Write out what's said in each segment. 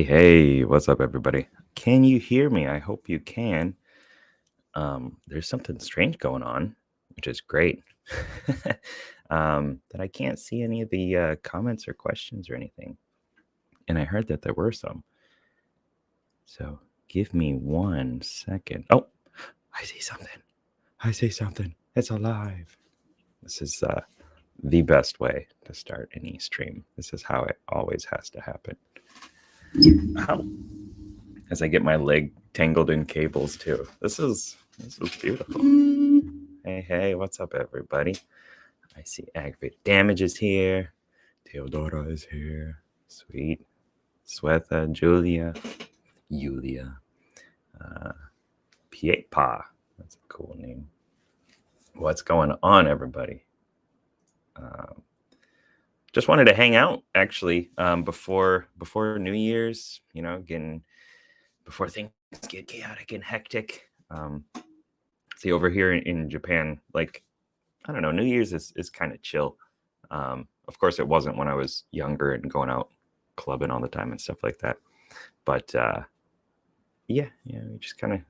Hey, what's up, everybody? Can you hear me? I hope you can. There's something strange going on, which is great. That I can't see any of the comments or questions or anything. And I heard that there were some. So give me 1 second. Oh, I see something. It's alive. This is the best way to start any stream. This is how it always has to happen. Ow. As I get my leg tangled in cables too. This is beautiful. Hey, what's up, everybody? I see aggravated damage is here. Theodora is here. Sweet. Swetha, Julia, Piepa. That's a cool name. What's going on, everybody? Just wanted to hang out, actually, before New Year's. Before things get chaotic and hectic. See, over here in Japan, like, I don't know, New Year's is kind of chill. Of course, it wasn't when I was younger and going out clubbing all the time and stuff like that. But yeah, we just kind of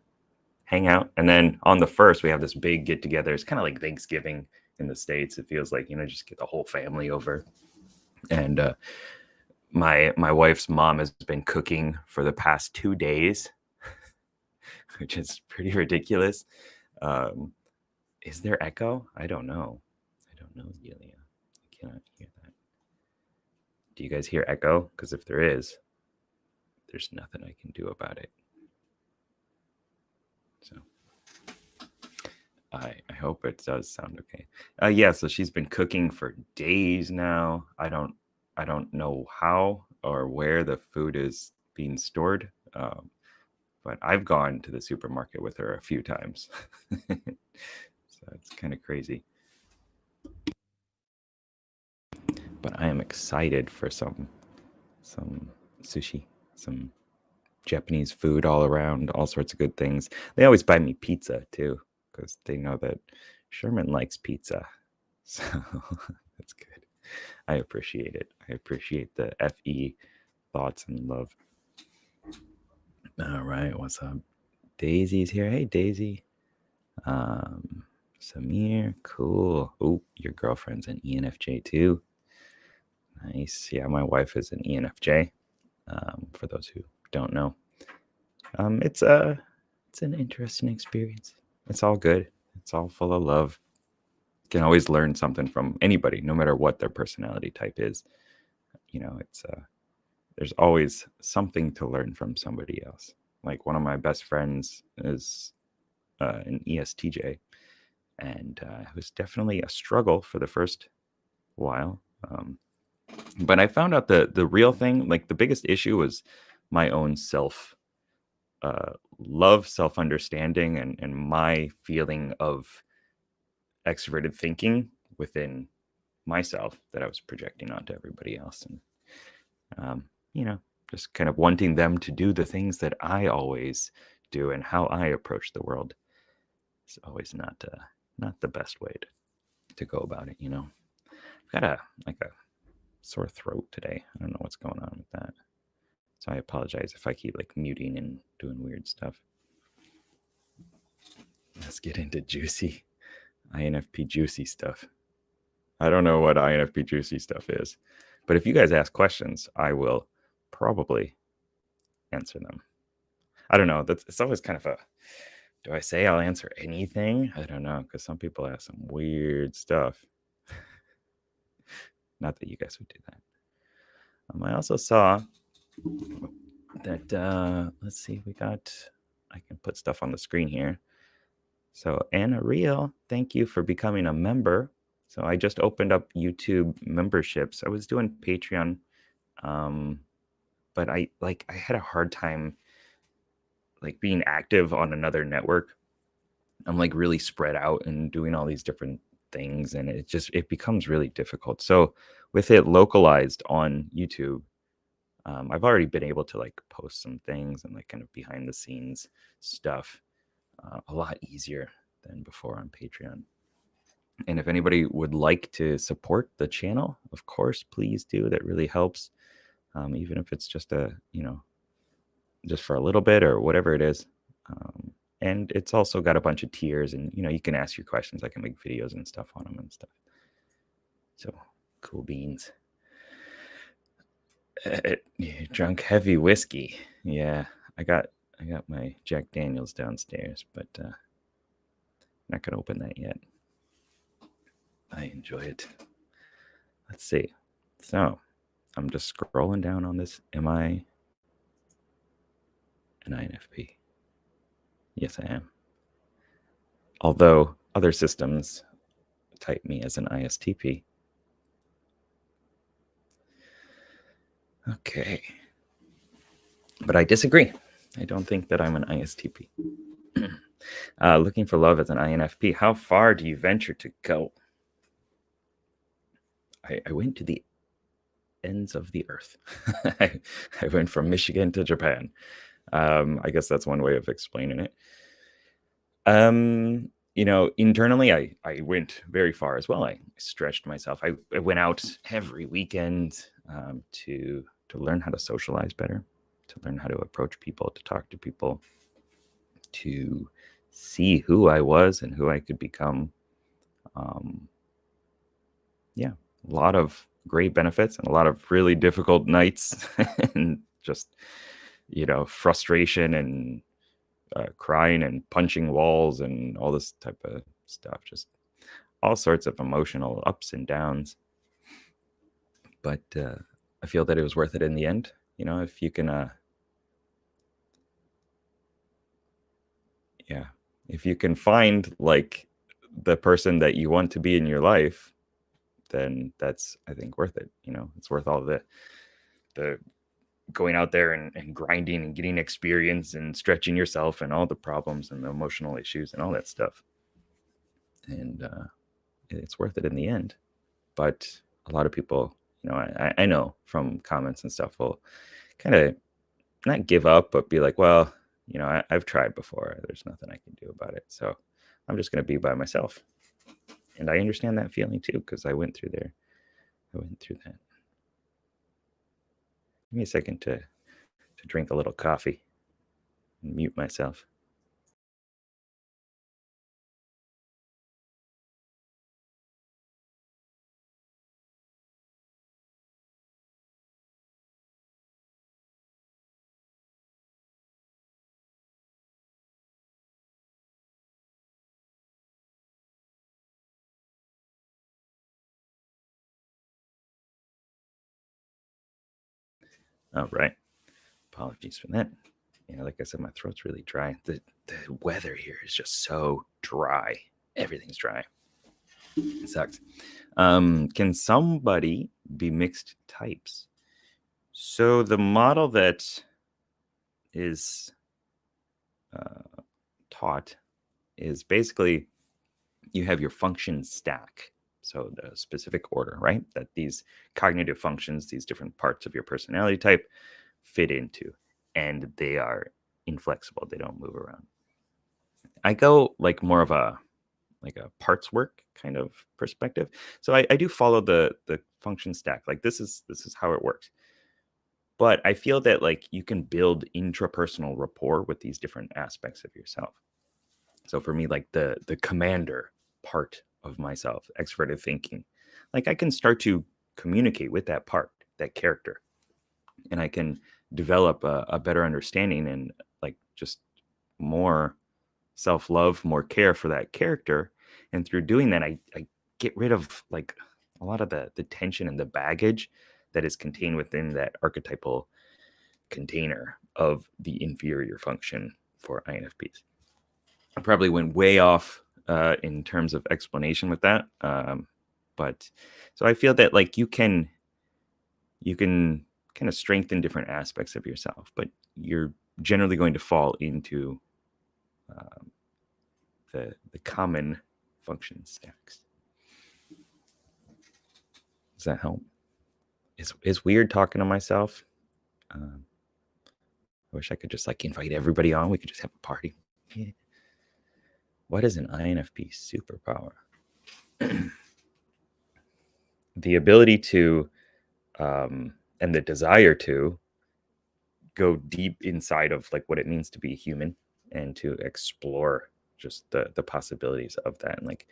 hang out. And then on the 1st, we have this big get together. It's kind of like Thanksgiving in the States. It feels like, just get the whole family over. And my wife's mom has been cooking for the past 2 days, which is pretty ridiculous. Is there echo? I don't know, Yulia. I cannot hear that. Do you guys hear echo? Because if there is, there's nothing I can do about it. So I hope it does sound okay. Yeah, so she's been cooking for days now. I don't know how or where the food is being stored, but I've gone to the supermarket with her a few times. So it's kind of crazy. But I am excited for some sushi, some Japanese food all around, all sorts of good things. They always buy me pizza too, because they know that Sherman likes pizza. So that's good. I appreciate it. I appreciate the FE thoughts and love. All right, what's up? Daisy's here. Hey, Daisy. Samir, cool. Oh, your girlfriend's an ENFJ too. Nice. Yeah, my wife is an ENFJ. For those who don't know, it's an interesting experience. It's all good. It's all full of love. You can always learn something from anybody, no matter what their personality type is. It's there's always something to learn from somebody else. Like one of my best friends is an ESTJ, and it was definitely a struggle for the first while. But I found out the real thing, like the biggest issue, was my own love, self-understanding, and my feeling of extroverted thinking within myself that I was projecting onto everybody else. And, just kind of wanting them to do the things that I always do and how I approach the world is always not the best way to go about it. I've got a sore throat today. I don't know what's going on with that. So I apologize if I keep muting and doing weird stuff. Let's get into juicy INFP juicy stuff. I don't know what INFP juicy stuff is, but if you guys ask questions, I will probably answer them. I don't know. It's always kind of do I say I'll answer anything? I don't know, because some people ask some weird stuff. Not that you guys would do that. I also saw that, let's see, I can put stuff on the screen here. So Anna Real, thank you for becoming a member. So I just opened up YouTube memberships. I was doing Patreon, but I had a hard time being active on another network. I'm really spread out and doing all these different things, and it becomes really difficult. So with it localized on YouTube, I've already been able to post some things and kind of behind the scenes stuff a lot easier than before on Patreon. And if anybody would like to support the channel, of course, please do. That really helps. Even if it's just a just for a little bit or whatever it is. And it's also got a bunch of tiers, and you can ask your questions. I can make videos and stuff on them and stuff. So cool beans. Drunk heavy whiskey. Yeah, I got my Jack Daniels downstairs, but not gonna open that yet. I enjoy it. Let's see. So I'm just scrolling down on this. Am I an INFP? Yes, I am. Although other systems type me as an ISTP. Okay. But I disagree. I don't think that I'm an ISTP. Looking for love as an INFP. How far do you venture to go? I went to the ends of the earth. I went from Michigan to Japan. I guess that's one way of explaining it. Internally, I went very far as well. I stretched myself. I went out every weekend to learn how to socialize better, to learn how to approach people, to talk to people, to see who I was and who I could become. A lot of great benefits and a lot of really difficult nights and just, frustration and crying and punching walls and all this type of stuff. Just all sorts of emotional ups and downs. But I feel that it was worth it in the end. If you can, if you can find like the person that you want to be in your life, then that's, I think, worth it. It's worth all the going out there and grinding and getting experience and stretching yourself and all the problems and the emotional issues and all that stuff. And it's worth it in the end. But a lot of people, I know from comments and stuff, will kind of not give up, but be like, well, I've tried before. There's nothing I can do about it. So I'm just going to be by myself. And I understand that feeling too, because I went through there. I went through that. Give me a second to drink a little coffee and mute myself. All right. Apologies for that. Like I said, my throat's really dry. The weather here is just so dry. Everything's dry. It sucks. Can somebody be mixed types? So the model that is taught is basically you have your function stack. So the specific order, right? That these cognitive functions, these different parts of your personality type fit into, and they are inflexible. They don't move around. I go like more of a parts work kind of perspective. So I do follow the function stack. Like this is how it works. But I feel that like you can build intrapersonal rapport with these different aspects of yourself. So for me, like the commander part of myself, extroverted thinking, like I can start to communicate with that part, that character, and I can develop a better understanding and like just more self-love, more care for that character. And through doing that, I get rid of like a lot of the tension and the baggage that is contained within that archetypal container of the inferior function for INFPs. I probably went way off in terms of explanation with that. But so I feel that like you can kind of strengthen different aspects of yourself, but you're generally going to fall into the common function stacks. Does that help? It's weird talking to myself. I wish I could just like invite everybody on. We could just have a party. Yeah. What is an INFP superpower? The ability to, and the desire to go deep inside of like what it means to be human and to explore just the possibilities of that and like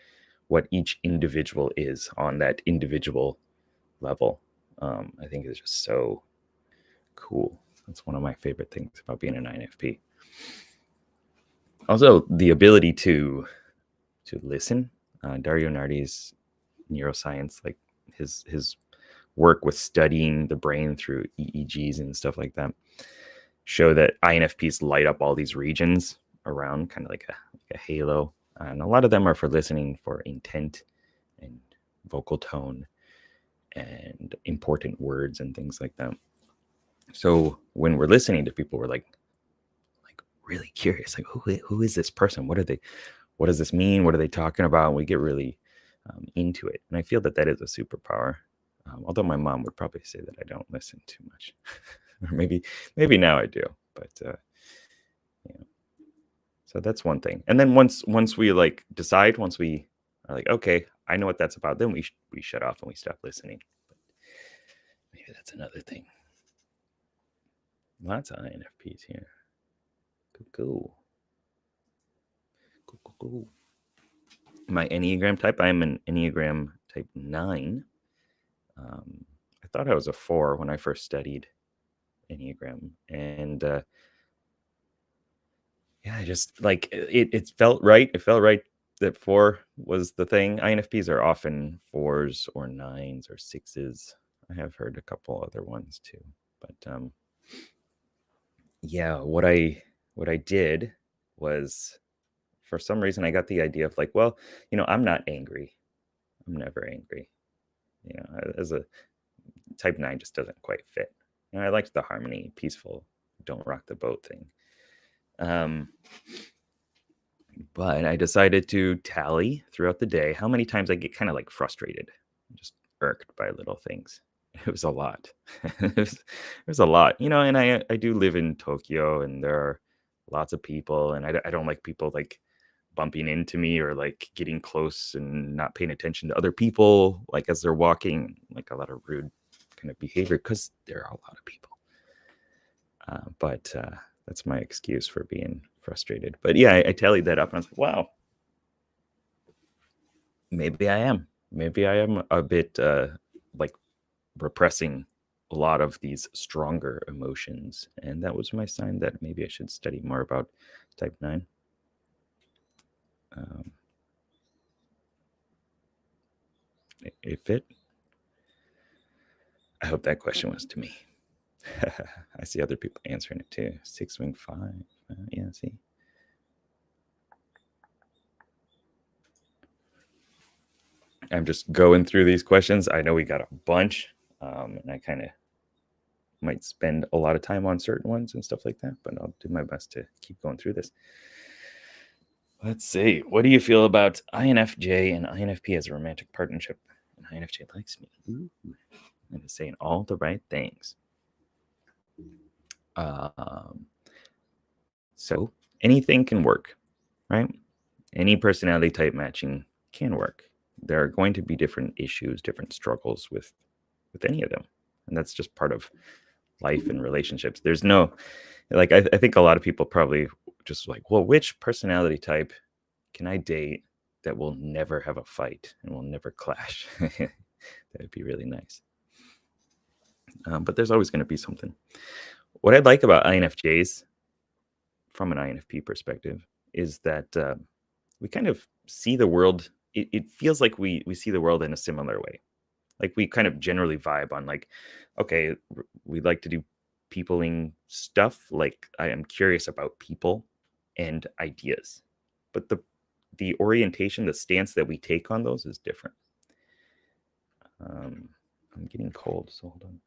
what each individual is on that individual level. I think is just so cool. That's one of my favorite things about being an INFP. Also, the ability to listen. Dario Nardi's neuroscience, like his work with studying the brain through EEGs and stuff like that, show that INFPs light up all these regions around, kind of like a halo. And a lot of them are for listening for intent and vocal tone and important words and things like that. So when we're listening to people, we're like really curious, like who is this person? What does this mean? What are they talking about? And we get really into it. And I feel that is a superpower. Although my mom would probably say that I don't listen too much, or maybe now I do. But yeah. So that's one thing. And then once we like decide, once we are like, okay, I know what that's about, then we shut off and we stop listening. But maybe that's another thing. Lots of INFPs here. Cool. My Enneagram type, I'm an Enneagram type 9. I thought I was a 4 when I first studied Enneagram. And yeah, I just like it felt right. It felt right that 4 was the thing. INFPs are often 4s or 9s or 6s. I have heard a couple other ones too. But yeah, what I did was, for some reason, I got the idea of like, well, I'm not angry. I'm never angry. As a type 9 just doesn't quite fit. I liked the harmony, peaceful, don't rock the boat thing. But I decided to tally throughout the day how many times I get kind of like frustrated, just irked by little things. It was a lot. it was a lot, and I do live in Tokyo, and there are lots of people, and I don't like people like bumping into me or like getting close and not paying attention to other people, like as they're walking, like a lot of rude kind of behavior because there are a lot of people. But that's my excuse for being frustrated. But yeah, I tallied that up and I was like, wow, maybe I am a bit like repressing a lot of these stronger emotions. And that was my sign that maybe I should study more about type 9. It fit. I hope that question was to me. I see other people answering it too. 6 wing 5. Yeah, see. I'm just going through these questions. I know we got a bunch, and I kind of might spend a lot of time on certain ones and stuff like that, but I'll do my best to keep going through this. Let's see. What do you feel about INFJ and INFP as a romantic partnership? And INFJ likes me. Ooh. I'm saying all the right things. So anything can work, right? Any personality type matching can work. There are going to be different issues, different struggles with any of them. And that's just part of life and relationships. There's no, like, I think a lot of people probably just like, well, which personality type can I date that will never have a fight and will never clash? That'd be really nice. But there's always going to be something. What I like about INFJs from an INFP perspective is that we kind of see the world. It feels like we see the world in a similar way. Like we kind of generally vibe on like, okay, we like to do peopling stuff. Like I am curious about people and ideas, but the orientation, the stance that we take on those is different. I'm getting cold, so hold on.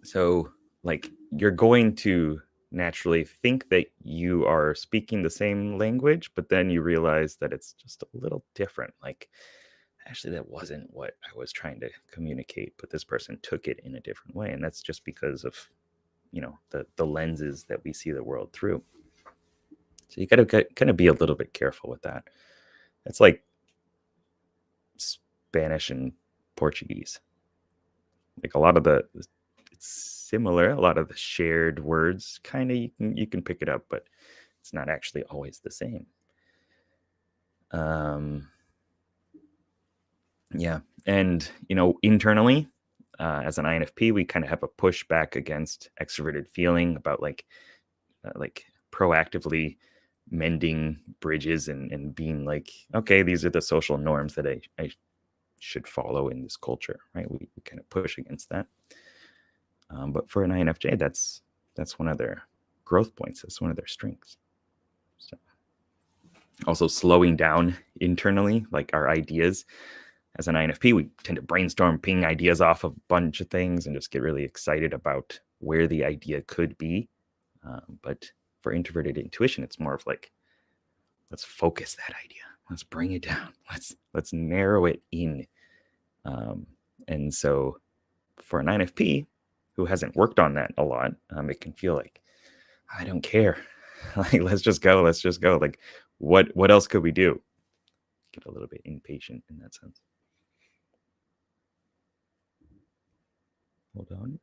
So like you're going to naturally think that you are speaking the same language, but then you realize that it's just a little different. Like, actually, that wasn't what I was trying to communicate, but this person took it in a different way. And that's just because of, the lenses that we see the world through. So you got to kind of be a little bit careful with that. It's like Spanish and Portuguese. like a lot of the it's similar, a lot of the shared words kind of you can pick it up, but it's not actually always the same. Yeah. And, internally, as an INFP, we kind of have a pushback against extroverted feeling about like proactively mending bridges and being like, okay, these are the social norms that I should follow in this culture, right? We kind of push against that. But for an INFJ, that's one of their growth points. That's one of their strengths. So also slowing down internally, like our ideas. As an INFP, we tend to brainstorm, ping ideas off a bunch of things and just get really excited about where the idea could be. But for introverted intuition, it's more of like, let's focus that idea. Let's bring it down. Let's narrow it in. And so for an INFP who hasn't worked on that a lot, it can feel like, I don't care. Like, let's just go. Like, what else could we do? Get a little bit impatient in that sense. Hold on.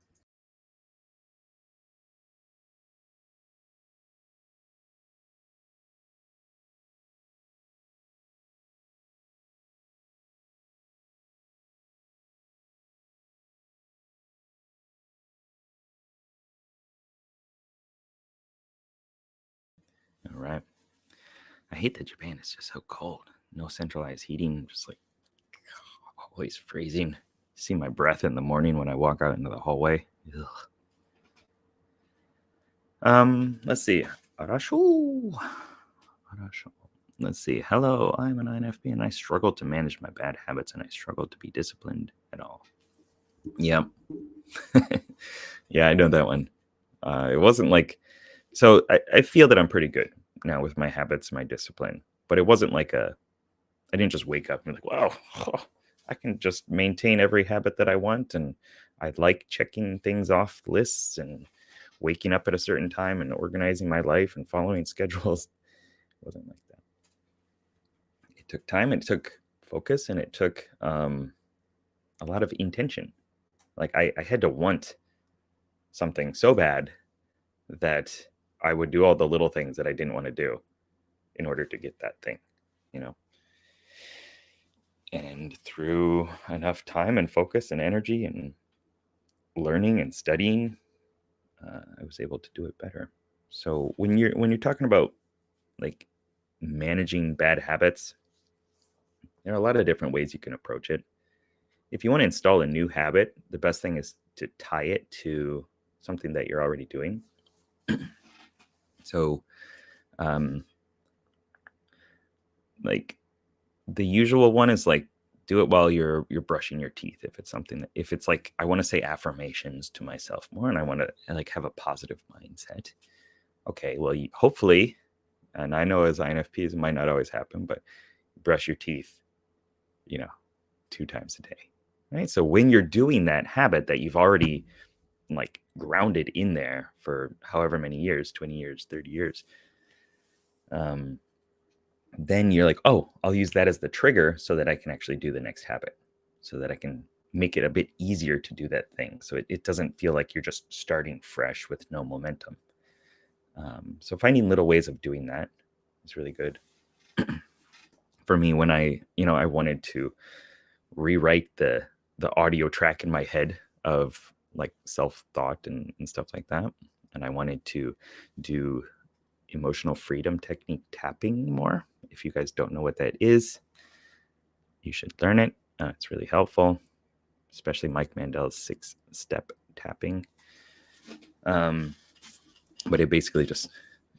All right. I hate that Japan is just so cold. No centralized heating, just like always freezing. See my breath in the morning when I walk out into the hallway. Ugh. Let's see. Arasho. Let's see. Hello, I'm an INFP and I struggle to manage my bad habits and I struggle to be disciplined at all. Yep. Yeah, I know that one. It wasn't like, so I feel that I'm pretty good now with my habits, my discipline, but it wasn't like I didn't just wake up and be like, wow, I can just maintain every habit that I want. And I like checking things off lists and waking up at a certain time and organizing my life and following schedules. It wasn't like that. It took time, it took focus, and it took a lot of intention. Like I had to want something so bad that I would do all the little things that I didn't want to do in order to get that thing, you know? And through enough time and focus and energy and learning and studying, I was able to do it better. So when you're talking about like managing bad habits, there are a lot of different ways you can approach it. If you want to install a new habit, the best thing is to tie it to something that you're already doing. So, like the usual one is like do it while you're brushing your teeth. If it's like I want to say affirmations to myself more and I want to like have a positive mindset. Okay, well, hopefully, and I know as INFPs it might not always happen, but brush your teeth, 2 times a day, right? So when you're doing that habit that you've already like grounded in there for however many years, 20 years, 30 years, then you're like, oh, I'll use that as the trigger so that I can actually do the next habit, so that I can make it a bit easier to do that thing. So it doesn't feel like you're just starting fresh with no momentum. So finding little ways of doing that is really good. For me, when I wanted to rewrite the audio track in my head of like self-thought and stuff like that, and I wanted to do emotional freedom technique tapping more. If you guys don't know what that is, you should learn it. It's really helpful, especially Mike Mandel's 6-step tapping. But it basically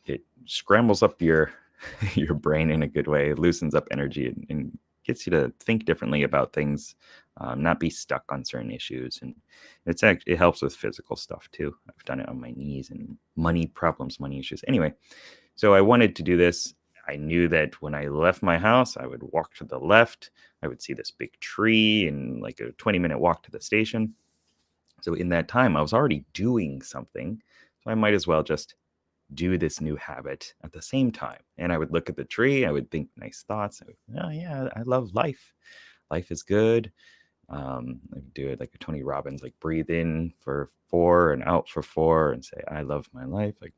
it scrambles up your brain in a good way. It loosens up energy and gets you to think differently about things, not be stuck on certain issues. And it helps with physical stuff too. I've done it on my knees and money problems, money issues. Anyway, so I wanted to do this. I knew that when I left my house, I would walk to the left. I would see this big tree and like a 20-minute walk to the station. So in that time, I was already doing something. So I might as well just do this new habit at the same time. And I would look at the tree. I would think nice thoughts. Oh yeah, I love life. Life is good. I do it like a Tony Robbins, like breathe in for 4 and out for 4 and say, I love my life. Like,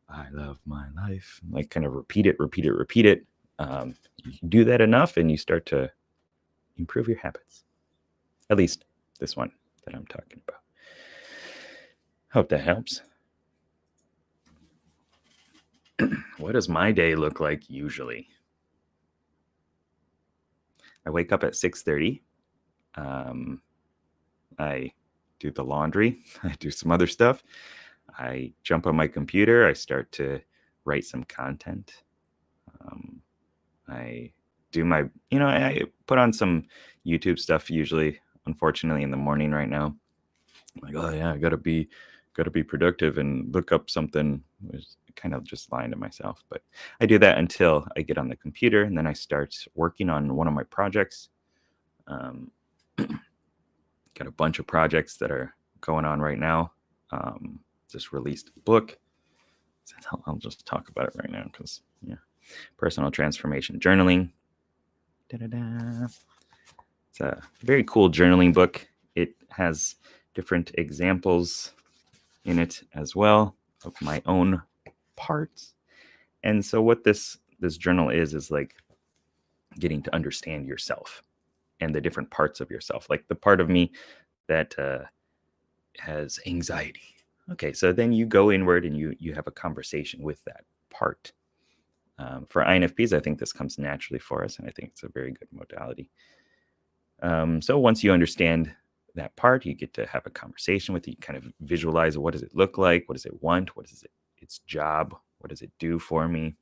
I love my life. Like kind of repeat it. You can do that enough and you start to improve your habits. At least this one that I'm talking about. Hope that helps. What does my day look like usually? I wake up at 6:30. I do the laundry. I do some other stuff. I jump on my computer. I start to write some content. I do my, I put on some YouTube stuff usually, unfortunately, in the morning right now. I'm like, oh yeah, I gotta be productive and look up something. I was kind of just lying to myself, but I do that until I get on the computer, and then I start working on one of my projects. Got a bunch of projects that are going on right now. Just released a book. I'll just talk about it right now because personal transformation journaling. It's a very cool journaling book. It has different examples in it as well of my own parts. And so what this journal is like getting to understand yourself and the different parts of yourself, like the part of me that has anxiety. Okay, so then you go inward and you have a conversation with that part. For INFPs, I think this comes naturally for us, and I think it's a very good modality. So once you understand that part, you get to have a conversation with it. You kind of visualize, what does it look like? What does it want? What is its job? What does it do for me?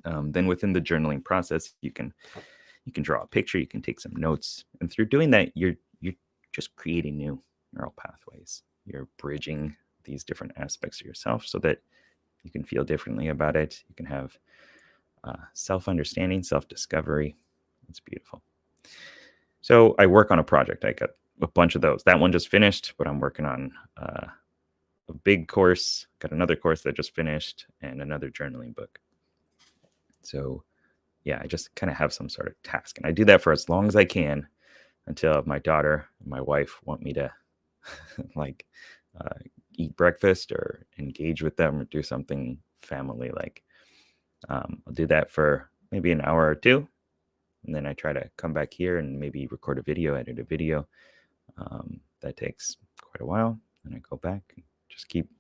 Then within the journaling process, you can draw a picture, you can take some notes, and through doing that, you're just creating new neural pathways. You're bridging these different aspects of yourself so that you can feel differently about it. You can have self-understanding, self-discovery. It's beautiful. So I work on a project. I got a bunch of those. That one just finished, but I'm working on a big course. Got another course that just finished and another journaling book. So yeah, I just kind of have some sort of task, and I do that for as long as I can until my daughter and my wife want me to like eat breakfast or engage with them or do something family like. I'll do that for maybe an hour or two, and then I try to come back here and maybe record a video, edit a video. That takes quite a while, and I go back and just keep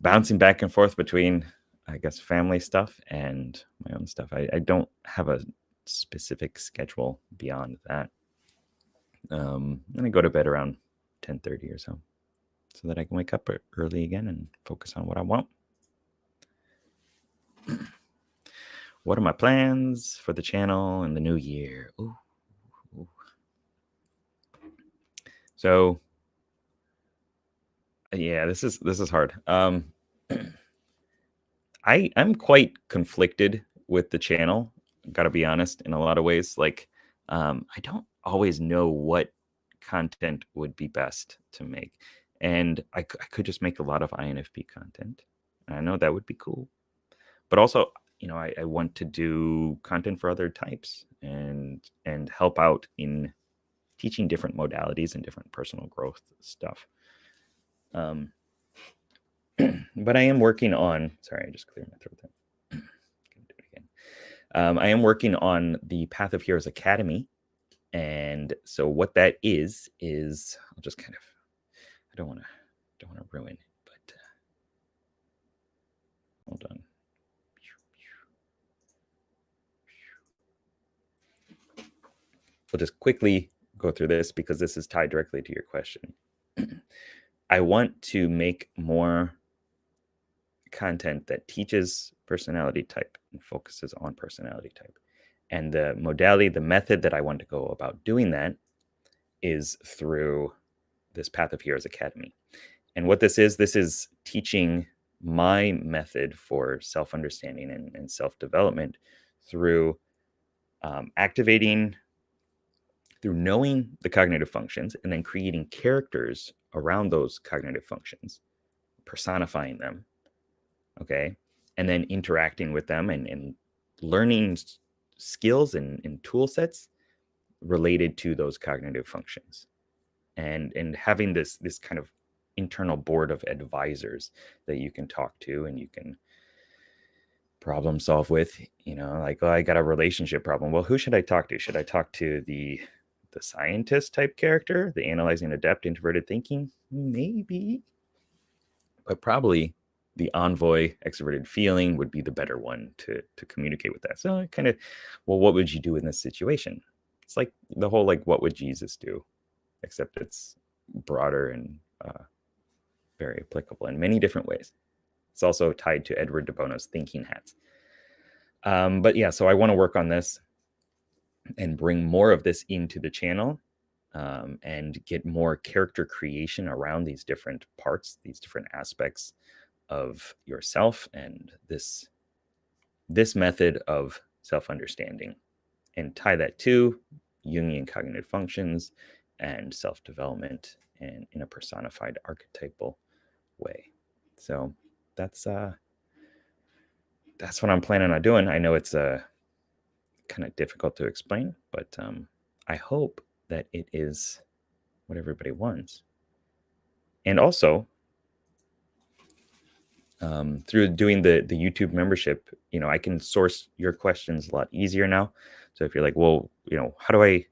bouncing back and forth between, I guess, family stuff and my own stuff. I don't have a specific schedule beyond that. And I go to bed around 10:30 or so that I can wake up early again and focus on what I want. What are my plans for the channel in the new year? Ooh. So yeah, this is hard. I'm quite conflicted with the channel, gotta be honest, in a lot of ways. Like, I don't always know what content would be best to make. And I could just make a lot of INFP content. I know that would be cool. But also, I want to do content for other types and help out in teaching different modalities and different personal growth stuff. But I am working on, sorry, I just cleared my throat there. Gonna do it again. I am working on the Path of Heroes Academy. And so what that is I'll just kind of, I don't want to ruin it, but hold on. We'll just quickly go through this because this is tied directly to your question. I want to make more content that teaches personality type and focuses on personality type. And the modality, the method that I want to go about doing that is through this Path of Heroes Academy. And what this is teaching my method for self-understanding and self-development through activating, through knowing the cognitive functions and then creating characters around those cognitive functions, personifying them, okay, and then interacting with them and learning skills and tool sets related to those cognitive functions, and having this kind of internal board of advisors that you can talk to and you can problem solve with. Like, oh, I got a relationship problem. Well, who should I talk to? Should I talk to the scientist type character, the analyzing adept introverted thinking? Maybe. But probably the envoy extroverted feeling would be the better one to communicate with that. So kind of, well, what would you do in this situation? It's like the whole, like, what would Jesus do? Except it's broader and very applicable in many different ways. It's also tied to Edward de Bono's thinking hats. But yeah, so I want to work on this and bring more of this into the channel, and get more character creation around these different parts, these different aspects of yourself, and this method of self-understanding, and tie that to Jungian cognitive functions and self-development, and in a personified archetypal way. So that's what I'm planning on doing. I know it's kind of difficult to explain, but I hope that it is what everybody wants. And also, through doing the YouTube membership, I can source your questions a lot easier now. So if you're like, well, how do I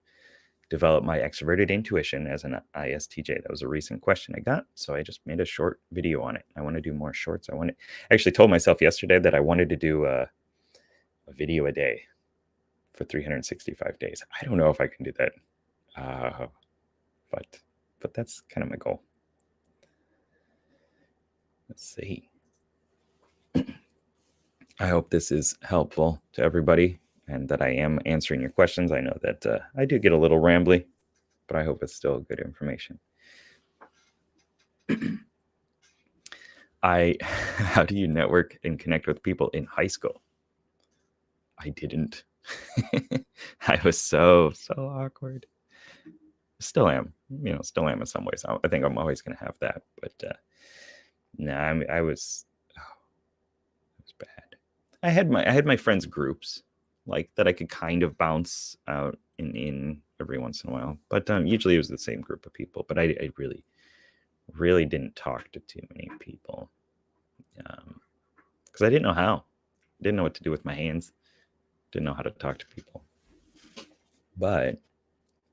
develop my extroverted intuition as an ISTJ? That was a recent question I got. So I just made a short video on it. I want to do more shorts. I actually told myself yesterday that I wanted to do a video a day for 365 days. I don't know if I can do that. But that's kind of my goal. Let's see. I hope this is helpful to everybody and that I am answering your questions. I know that I do get a little rambly, but I hope it's still good information. How do you network and connect with people in high school? I didn't. I was so awkward. Still am, still am in some ways. I think I'm always going to have that, but no, I was bad. I had my friends groups like that I could kind of bounce out in every once in a while, but usually it was the same group of people. But I really didn't talk to too many people because I didn't know how. Didn't know what to do with my hands. Didn't know how to talk to people. But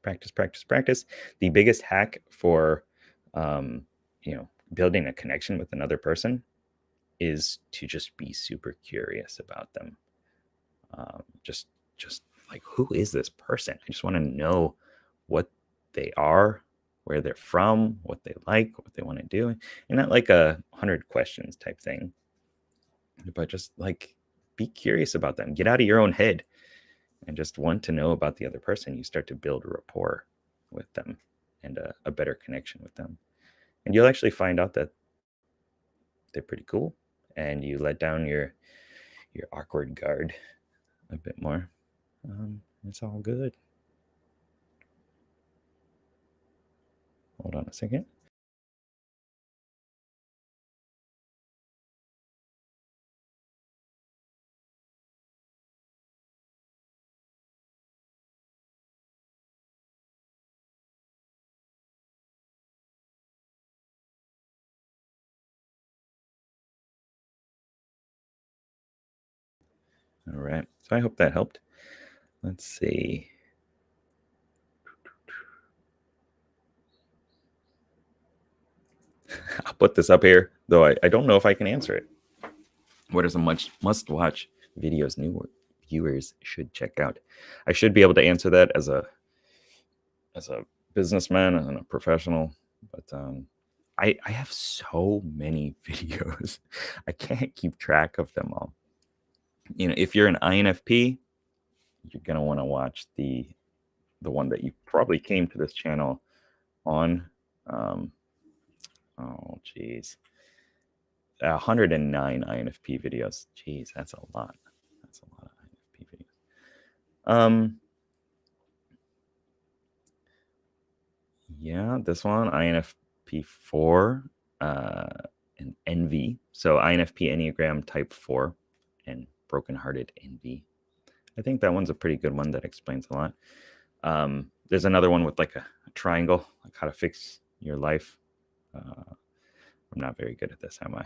practice. The biggest hack for building a connection with another person is to just be super curious about them. Just like, who is this person? I just want to know what they are, where they're from, what they like, what they want to do, and not like a 100 questions type thing, but just like be curious about them. Get out of your own head and just want to know about the other person. You start to build a rapport with them and a better connection with them, and you'll actually find out that they're pretty cool, and you let down your awkward guard a bit more. It's all good. Hold on a second. All right. So I hope that helped. Let's see. I'll put this up here, though I don't know if I can answer it. What are some must-watch videos new viewers should check out? I should be able to answer that as a businessman and a professional, but I have so many videos. I can't keep track of them all. If you're an INFP, you're gonna want to watch the one that you probably came to this channel on. Oh geez, 109 INFP videos. Geez, that's a lot. That's a lot of INFP videos. Yeah, this one, INFP 4, and envy. So INFP Enneagram type 4 and brokenhearted envy. I think that one's a pretty good one that explains a lot. There's another one with like a triangle, like how to fix your life. I'm not very good at this, am I?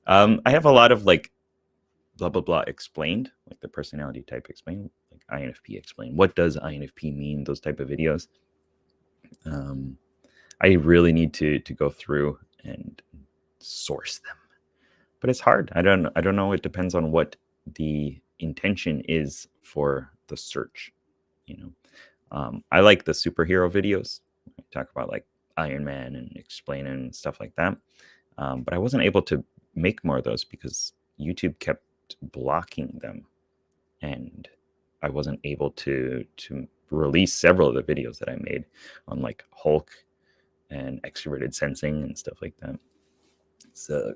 I have a lot of like blah blah blah explained, like the personality type explained, like INFP explained. What does INFP mean? Those type of videos. I really need to go through and source them, but it's hard. I don't know. It depends on what the intention is for the search. I like the superhero videos. I talk about like Iron Man and explaining and stuff like that. But I wasn't able to make more of those because YouTube kept blocking them, and I wasn't able to release several of the videos that I made on like Hulk and extroverted sensing and stuff like that. So,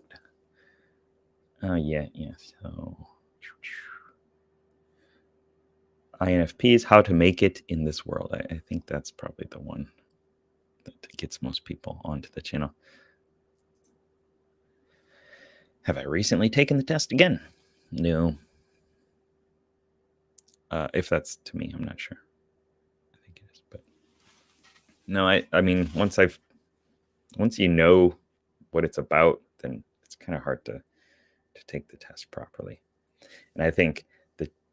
yeah. So, INFPs, how to make it in this world. I think that's probably the one that gets most people onto the channel. Have I recently taken the test again? No. If that's to me, I'm not sure. I think it is, but no, I mean, once you know what it's about, then it's kind of hard to take the test properly. And I think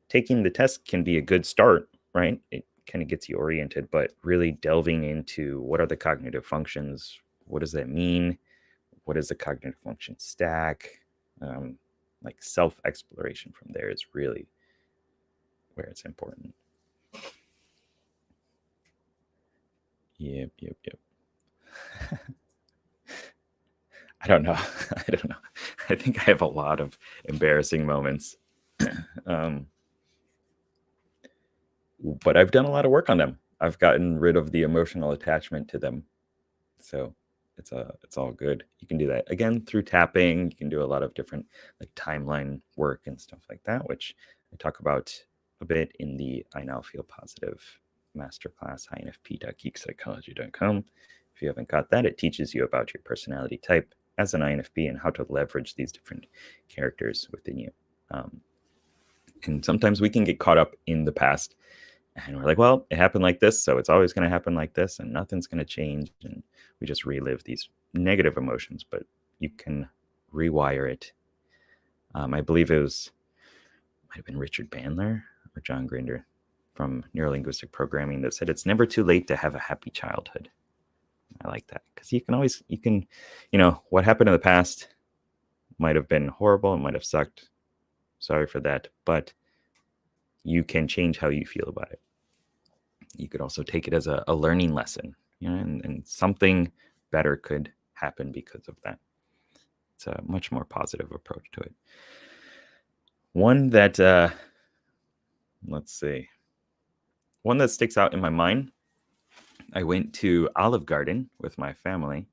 taking the test can be a good start, right? It kind of gets you oriented, but really delving into what are the cognitive functions, what does that mean, what is the cognitive function stack, like self-exploration from there is really where it's important. Yep. I don't know. I think I have a lot of embarrassing moments. But I've done a lot of work on them. I've gotten rid of the emotional attachment to them. So it's all good. You can do that again through tapping. You can do a lot of different like timeline work and stuff like that, which I talk about a bit in the I Now Feel Positive masterclass, infp.geekpsychology.com. If you haven't got that, it teaches you about your personality type as an INFP and how to leverage these different characters within you. And sometimes we can get caught up in the past and we're like, well, it happened like this, so it's always going to happen like this, and nothing's going to change. And we just relive these negative emotions, but you can rewire it. I believe might have been Richard Bandler or John Grinder from Neurolinguistic Programming that said it's never too late to have a happy childhood. I like that because what happened in the past might have been horrible, it might have sucked. Sorry for that, but you can change how you feel about it. You could also take it as a learning lesson, and something better could happen because of that. It's a much more positive approach to it. One that, one that sticks out in my mind. I went to Olive Garden with my family.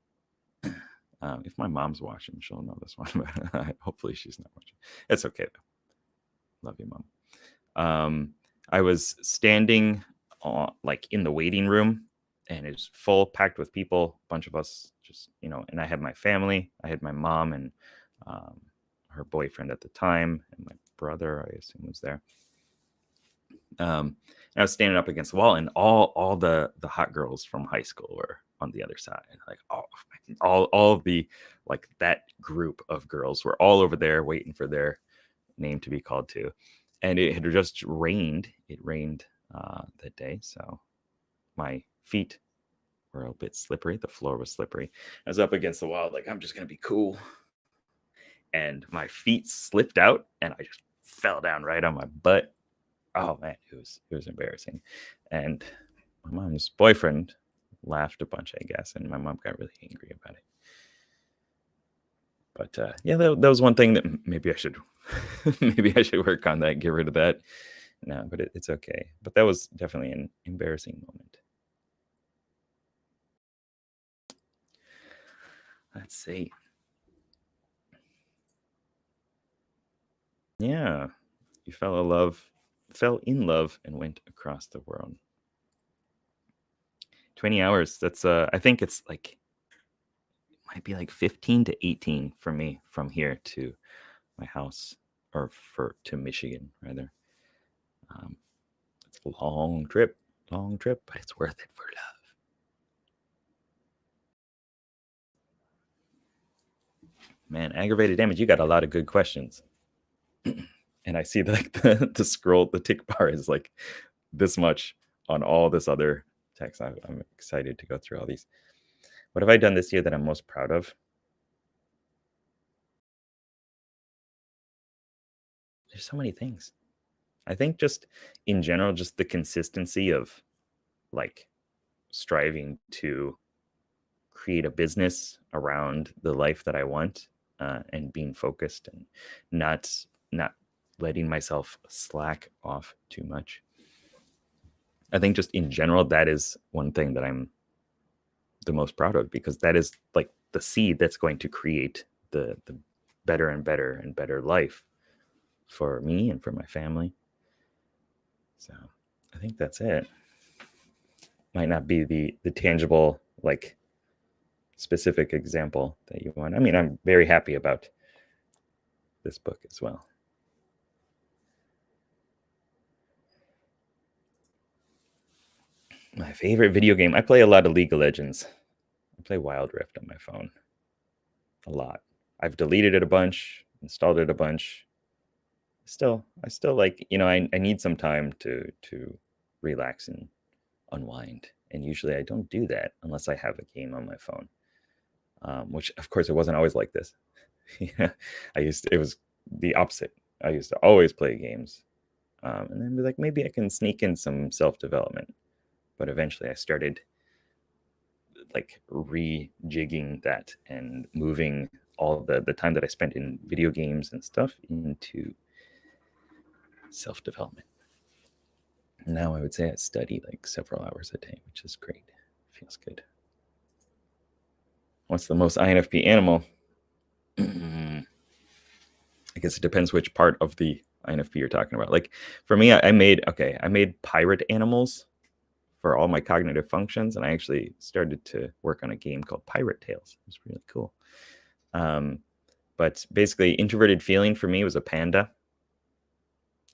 If my mom's watching, she'll know this one, but hopefully she's not watching. It's okay though. Love you, Mom. I was standing like in the waiting room, and it was full, packed with people, a bunch of us, just and I had my family. I had my mom and her boyfriend at the time, and my brother, I assume, was there. And I was standing up against the wall, and all the hot girls from high school were on the other side. Like all of the like that group of girls were all over there waiting for their name to be called to. And it had just rained. It rained that day, so my feet were a bit slippery. The floor was slippery. I was up against the wall, like I'm just gonna be cool. And my feet slipped out, and I just fell down right on my butt. Oh man, it was embarrassing. And my mom's boyfriend laughed a bunch, I guess, and my mom got really angry about it. But yeah, that was one thing that maybe I should work on that, get rid of that. No, but it's okay. But that was definitely an embarrassing moment. Let's see. Yeah, you fell in love and went across the world. 20 hours. That's I think it's like it might be like 15 to 18 for me from here to my house, or to Michigan rather. Long trip, but it's worth it for love. Man, aggravated damage. You got a lot of good questions. And I see like the scroll, the tick bar is like this much on all this other text. I'm excited to go through all these. What have I done this year that I'm most proud of? There's so many things. I think just in general, just the consistency of like striving to create a business around the life that I want, and being focused and not letting myself slack off too much. I think just in general, that is one thing that I'm the most proud of, because that is like the seed that's going to create the better and better and better life for me and for my family. So I think that's it. Might not be the tangible, like specific example that you want. I mean, I'm very happy about this book as well. My favorite video game. I play a lot of League of Legends. I play Wild Rift on my phone a lot. I've deleted it a bunch, installed it a bunch. I still like, I need some time to relax and unwind. And usually I don't do that unless I have a game on my phone. Which of course it wasn't always like this. Yeah, it was the opposite. I used to always play games, and then be like, maybe I can sneak in some self-development. But eventually I started like rejigging that and moving all the time that I spent in video games and stuff into self-development. Now I would say I study like several hours a day, which is great. Feels good. What's the most INFP animal? I guess it depends which part of the INFP you're talking about. Like for me, I made pirate animals for all my cognitive functions, and I actually started to work on a game called Pirate Tales. It was really cool. But basically, introverted feeling for me was a panda.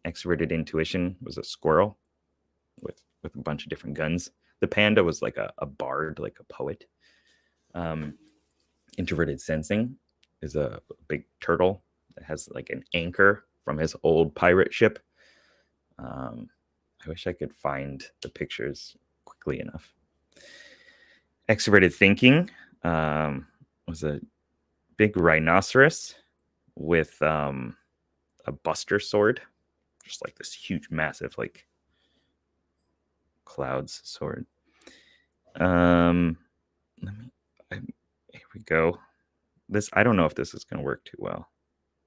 Extroverted intuition was a squirrel with a bunch of different guns. The panda was like a bard, like a poet. Introverted sensing is a big turtle that has like an anchor from his old pirate ship. I wish I could find the pictures quickly enough. Extroverted thinking was a big rhinoceros with a buster sword, just like this huge, massive, like clouds sword. Here we go. This, I don't know if this is going to work too well,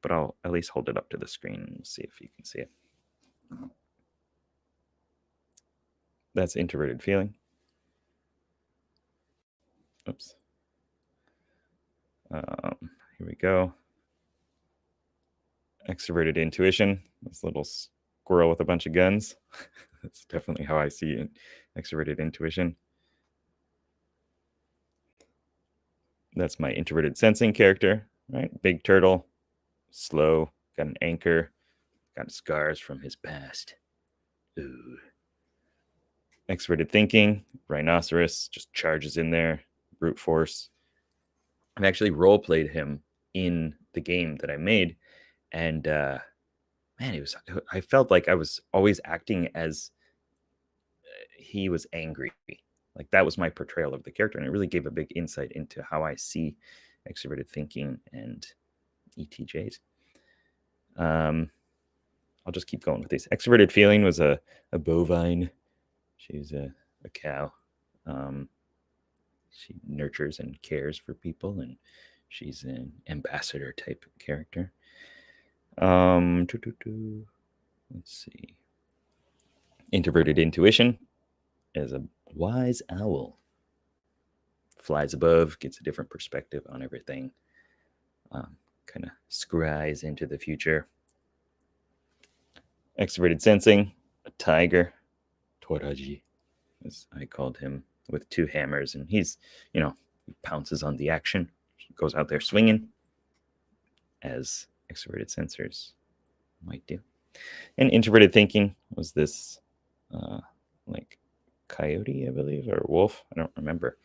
but I'll at least hold it up to the screen and see if you can see it. That's introverted feeling. Oops. Here we go. Extroverted intuition. This little squirrel with a bunch of guns. That's definitely how I see extroverted intuition. That's my introverted sensing character, right? Big turtle, slow, got an anchor, got scars from his past. Ooh. Extroverted thinking, rhinoceros, just charges in there, brute force. I've actually role played him in the game that I made, and man, I felt like I was always acting as he was angry. Like that was my portrayal of the character, and it really gave a big insight into how I see extroverted thinking and ETJs. I'll just keep going with these. Extroverted feeling was a bovine. She's a cow. She nurtures and cares for people, and she's an ambassador type character. Let's see. Introverted intuition is a wise owl. Flies above, gets a different perspective on everything. Kind of scries into the future. Extroverted sensing, a tiger. Toraji, as I called him, with two hammers, and he's, he pounces on the action, goes out there swinging, as extroverted sensors might do. And introverted thinking was this like coyote, I believe, or wolf. I don't remember.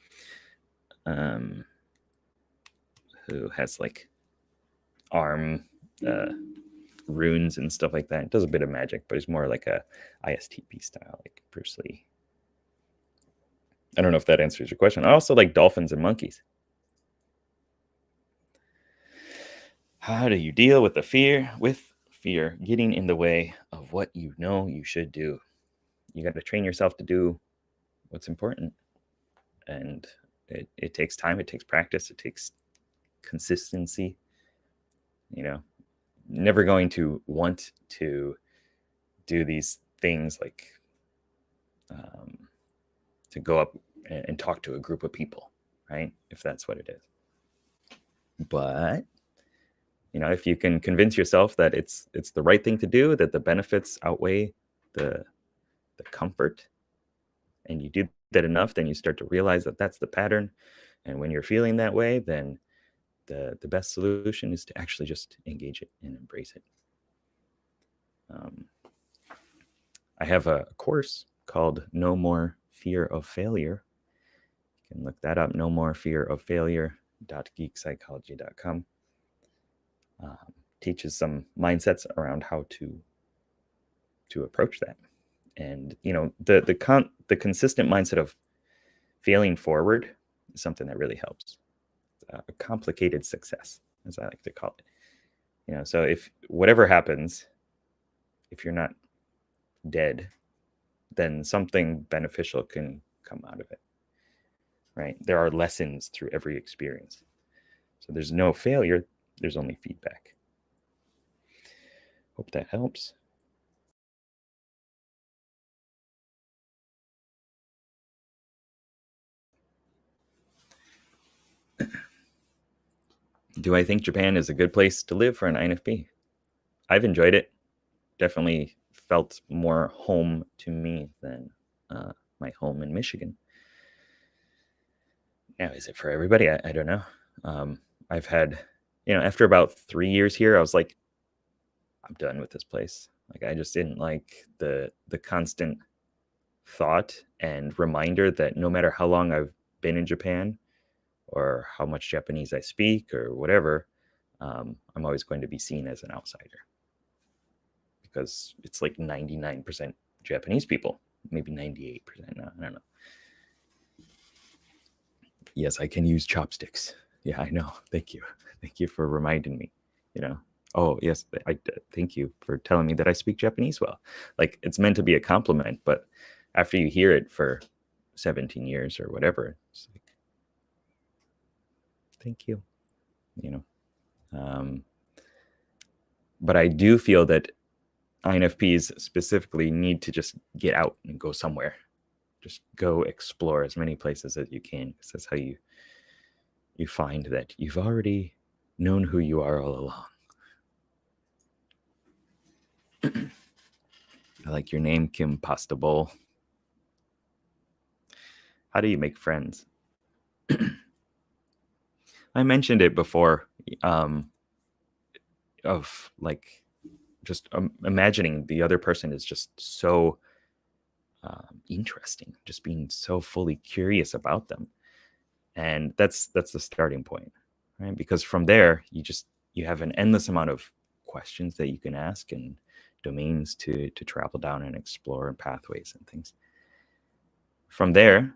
Who has like arm runes and stuff like that. Does a bit of magic, but he's more like a ISTP style, like Bruce Lee. I don't know if that answers your question. I also like dolphins and monkeys. How do you deal with the fear? With fear getting in the way of what you know you should do. You got to train yourself to do what's important. And it takes time, it takes practice, it takes consistency. You know, never going to want to do these things like to go up and talk to a group of people, right? If that's what it is. But if you can convince yourself that it's the right thing to do, that the benefits outweigh the comfort, and you do that enough, then you start to realize that that's the pattern. And when you're feeling that way, then the best solution is to actually just engage it and embrace it. I have a course called No More Fear of Failure. You can look that up, no more fear of failure.geekpsychology.com. Teaches some mindsets around how to approach that. And the consistent mindset of failing forward is something that really helps. A complicated success, as I like to call it. So if whatever happens, if you're not dead, then something beneficial can come out of it, right? There are lessons through every experience. So there's no failure, there's only feedback. Hope that helps. Do I think Japan is a good place to live for an INFP? I've enjoyed it. Definitely felt more home to me than my home in Michigan. Now, is it for everybody? I don't know. I've had, after about 3 years here, I was like, I'm done with this place. Like, I just didn't like the constant thought and reminder that no matter how long I've been in Japan or how much Japanese I speak or whatever, I'm always going to be seen as an outsider, because it's like 99% Japanese people, maybe 98%. No, I don't know. Yes, I can use chopsticks. Yeah, I know. Thank you. Thank you for reminding me. Oh, yes, thank you for telling me that I speak Japanese well. Like, it's meant to be a compliment, but after you hear it for 17 years or whatever, it's like, thank you. But I do feel that INFPs specifically need to just get out and go somewhere. Just go explore as many places as you can, because that's how you find that you've already known who you are all along. I like your name, Kim Pasta Bowl. How do you make friends? I mentioned it before, of like just imagining the other person is just so interesting, just being so fully curious about them. And that's the starting point, right? Because from there, you have an endless amount of questions that you can ask, and domains to travel down and explore, and pathways and things. From there,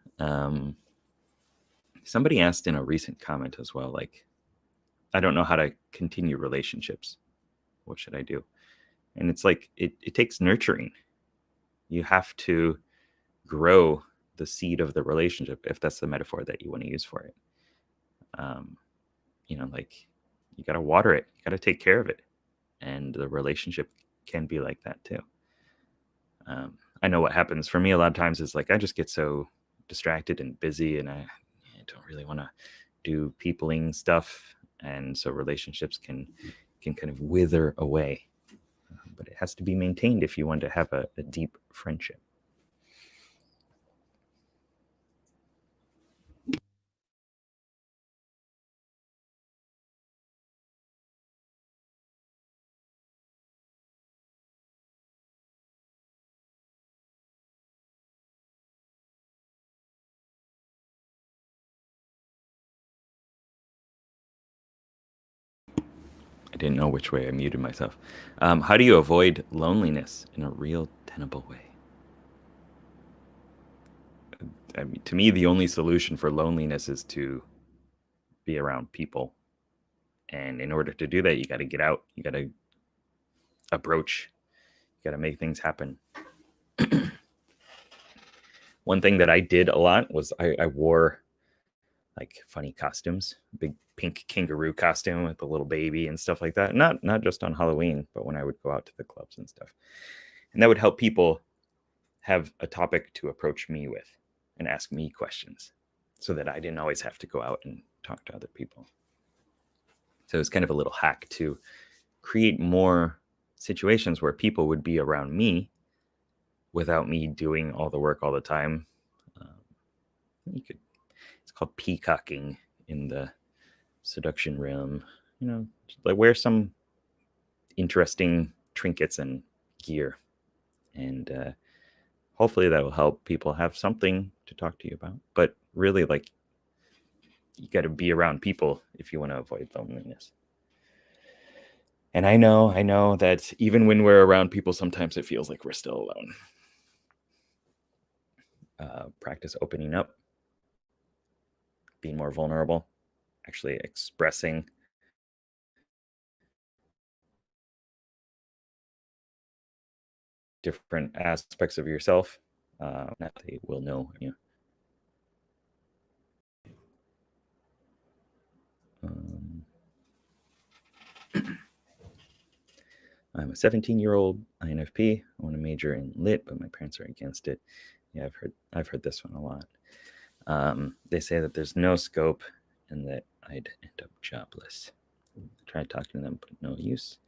somebody asked in a recent comment as well, like, I don't know how to continue relationships. What should I do? And it's like, it takes nurturing. You have to grow the seed of the relationship, if that's the metaphor that you want to use for it. Like, you got to water it, you got to take care of it. And the relationship can be like that too. I know what happens for me a lot of times is like, I just get so distracted and busy, and I don't really want to do peopling stuff. And so relationships can kind of wither away. But it has to be maintained if you want to have a deep friendship. I didn't know which way I muted myself. How do you avoid loneliness in a real, tenable way? I mean, to me, the only solution for loneliness is to be around people. And in order to do that, you got to get out. You got to approach. You got to make things happen. One thing that I did a lot was I wore like funny costumes, big pink kangaroo costume with a little baby and stuff like that. Not just on Halloween, but when I would go out to the clubs and stuff. And that would help people have a topic to approach me with and ask me questions so that I didn't always have to go out and talk to other people. So it's kind of a little hack to create more situations where people would be around me without me doing all the work all the time. It's called peacocking in the seduction realm. Like wear some interesting trinkets and gear, and hopefully that will help people have something to talk to you about. But really, like, you got to be around people if you want to avoid loneliness. And I know that even when we're around people, sometimes it feels like we're still alone. Practice opening up, being more vulnerable, actually expressing different aspects of yourself. They will know you. I'm a 17-year-old INFP. I want to major in lit, but my parents are against it. Yeah, I've heard this one a lot. They say that there's no scope and that I'd end up jobless. I tried talking to them, but no use.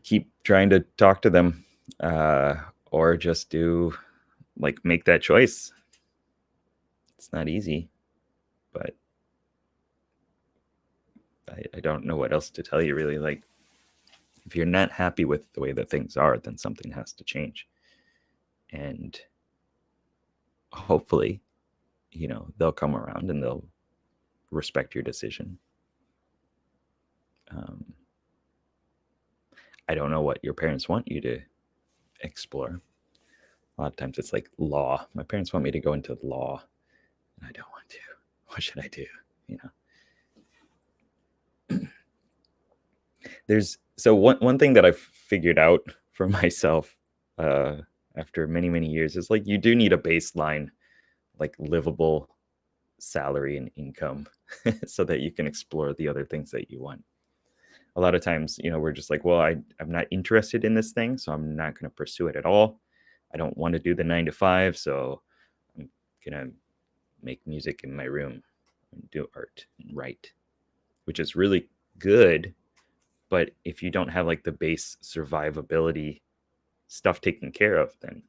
Keep trying to talk to them, or just make that choice. It's not easy, but I don't know what else to tell you, really. Like, if you're not happy with the way that things are, then something has to change. And hopefully, they'll come around and they'll respect your decision. I don't know what your parents want you to explore. A lot of times it's like law. My parents want me to go into law, and I don't want to. What should I do? So one thing that I've figured out for myself after many years is, like, you do need a baseline, like, livable salary and income so that you can explore the other things that you want. A lot of times, we're just like, well, I'm not interested in this thing, so I'm not going to pursue it at all. I don't want to do the 9 to 5, so I'm going to make music in my room and do art and write, which is really good. But if you don't have, like, the base survivability stuff taken care of, then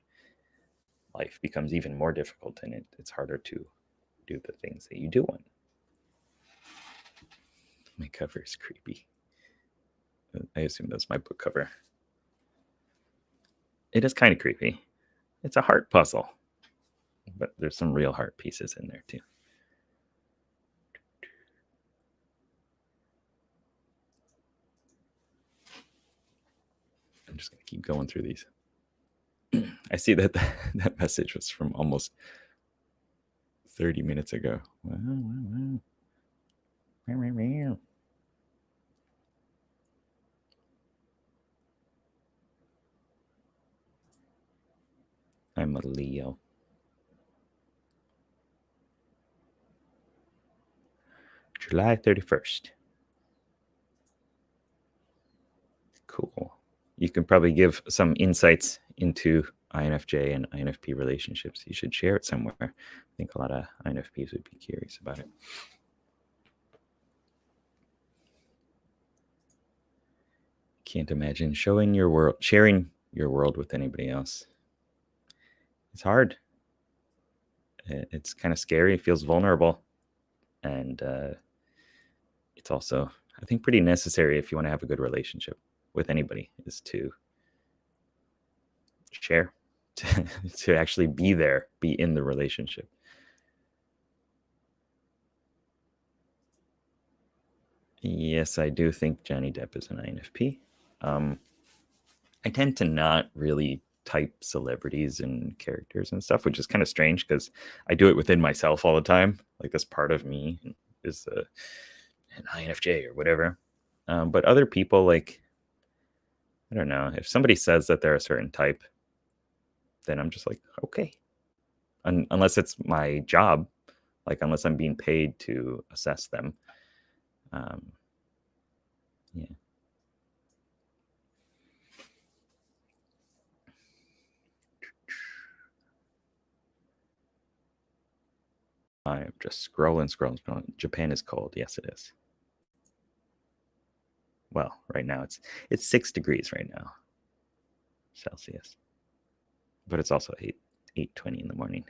life becomes even more difficult, and it's harder to do the things that you do want. My cover is creepy. I assume that's my book cover. It is kind of creepy. It's a heart puzzle, but there's some real heart pieces in there too. I'm just going to keep going through these. I see that that message was from almost 30 minutes ago. Wow. I'm a Leo. July 31st. Cool. You can probably give some insights into INFJ and INFP relationships. You should share it somewhere. I think a lot of INFPs would be curious about it. Can't imagine sharing your world with anybody else. It's hard. It's kind of scary. It feels vulnerable. And it's also, I think, pretty necessary if you want to have a good relationship with anybody, is to share, to actually be there, be in the relationship. Yes, I do think Johnny Depp is an INFP. I tend to not really type celebrities and characters and stuff, which is kind of strange because I do it within myself all the time. Like this part of me is an INFJ or whatever. But other people, like, I don't know, if somebody says that they're a certain type, then I'm just like, okay. Unless it's my job, like unless I'm being paid to assess them. Yeah. I'm just scrolling. Japan is cold. Yes, it is. Well, right now it's 6 degrees right now, Celsius. But it's also 8:20 in the morning.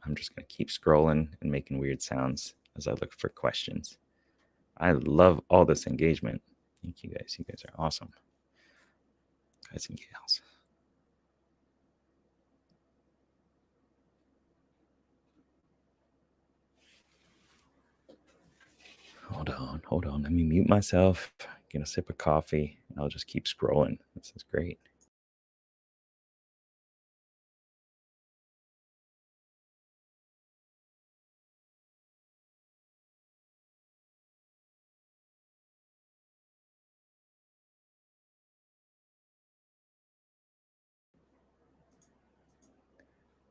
I'm just going to keep scrolling and making weird sounds as I look for questions. I love all this engagement. Thank you guys. You guys are awesome. Guys and gals. Hold on. Let me mute myself, get a sip of coffee, and I'll just keep scrolling. This is great.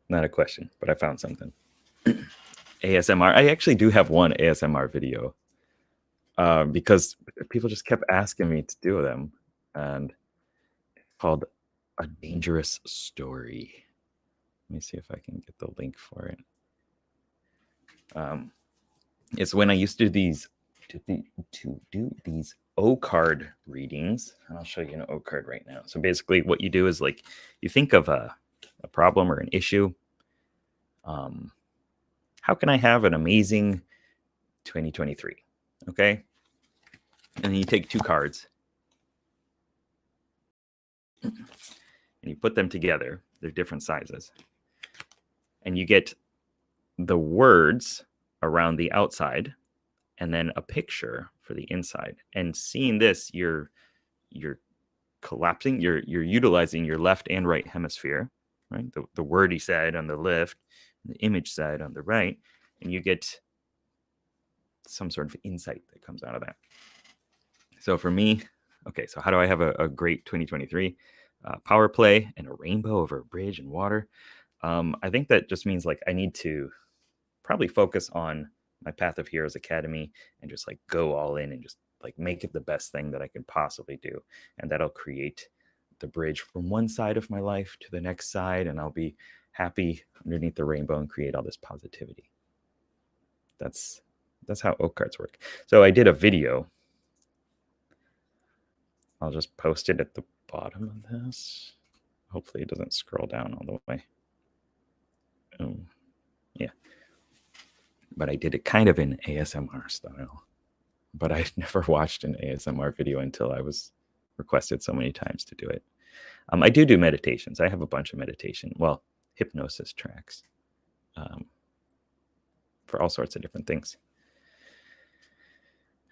Not a question, but I found something. ASMR. I actually do have one ASMR video because people just kept asking me to do them, and it's called A Dangerous Story. Let me see if I can get the link for it. It's when I used to do these O card readings, and I'll show you an O card right now. So basically, what you do is like you think of a problem or an issue. How can I have an amazing 2023? Okay, and then you take 2 cards and you put them together. They're different sizes, and you get the words around the outside and then a picture for the inside. And seeing this, you're collapsing, you're utilizing your left and right hemisphere, right? The wordy side on the left, the image side on the right, and you get some sort of insight that comes out of that. So for me, okay, so how do I have a great 2023? Power play and a rainbow over a bridge and water. I think that just means like I need to probably focus on my Path of Heroes Academy and just like go all in and just like make it the best thing that I could possibly do. And that'll create the bridge from one side of my life to the next side. And I'll be happy underneath the rainbow and create all this positivity. That's how O cards work. So I did a video. I'll just post it at the bottom of this. Hopefully it doesn't scroll down all the way. Oh, yeah. But I did it kind of in ASMR style. But I've never watched an ASMR video until I was requested so many times to do it. I do meditations. I have a bunch of meditation, well, hypnosis tracks for all sorts of different things.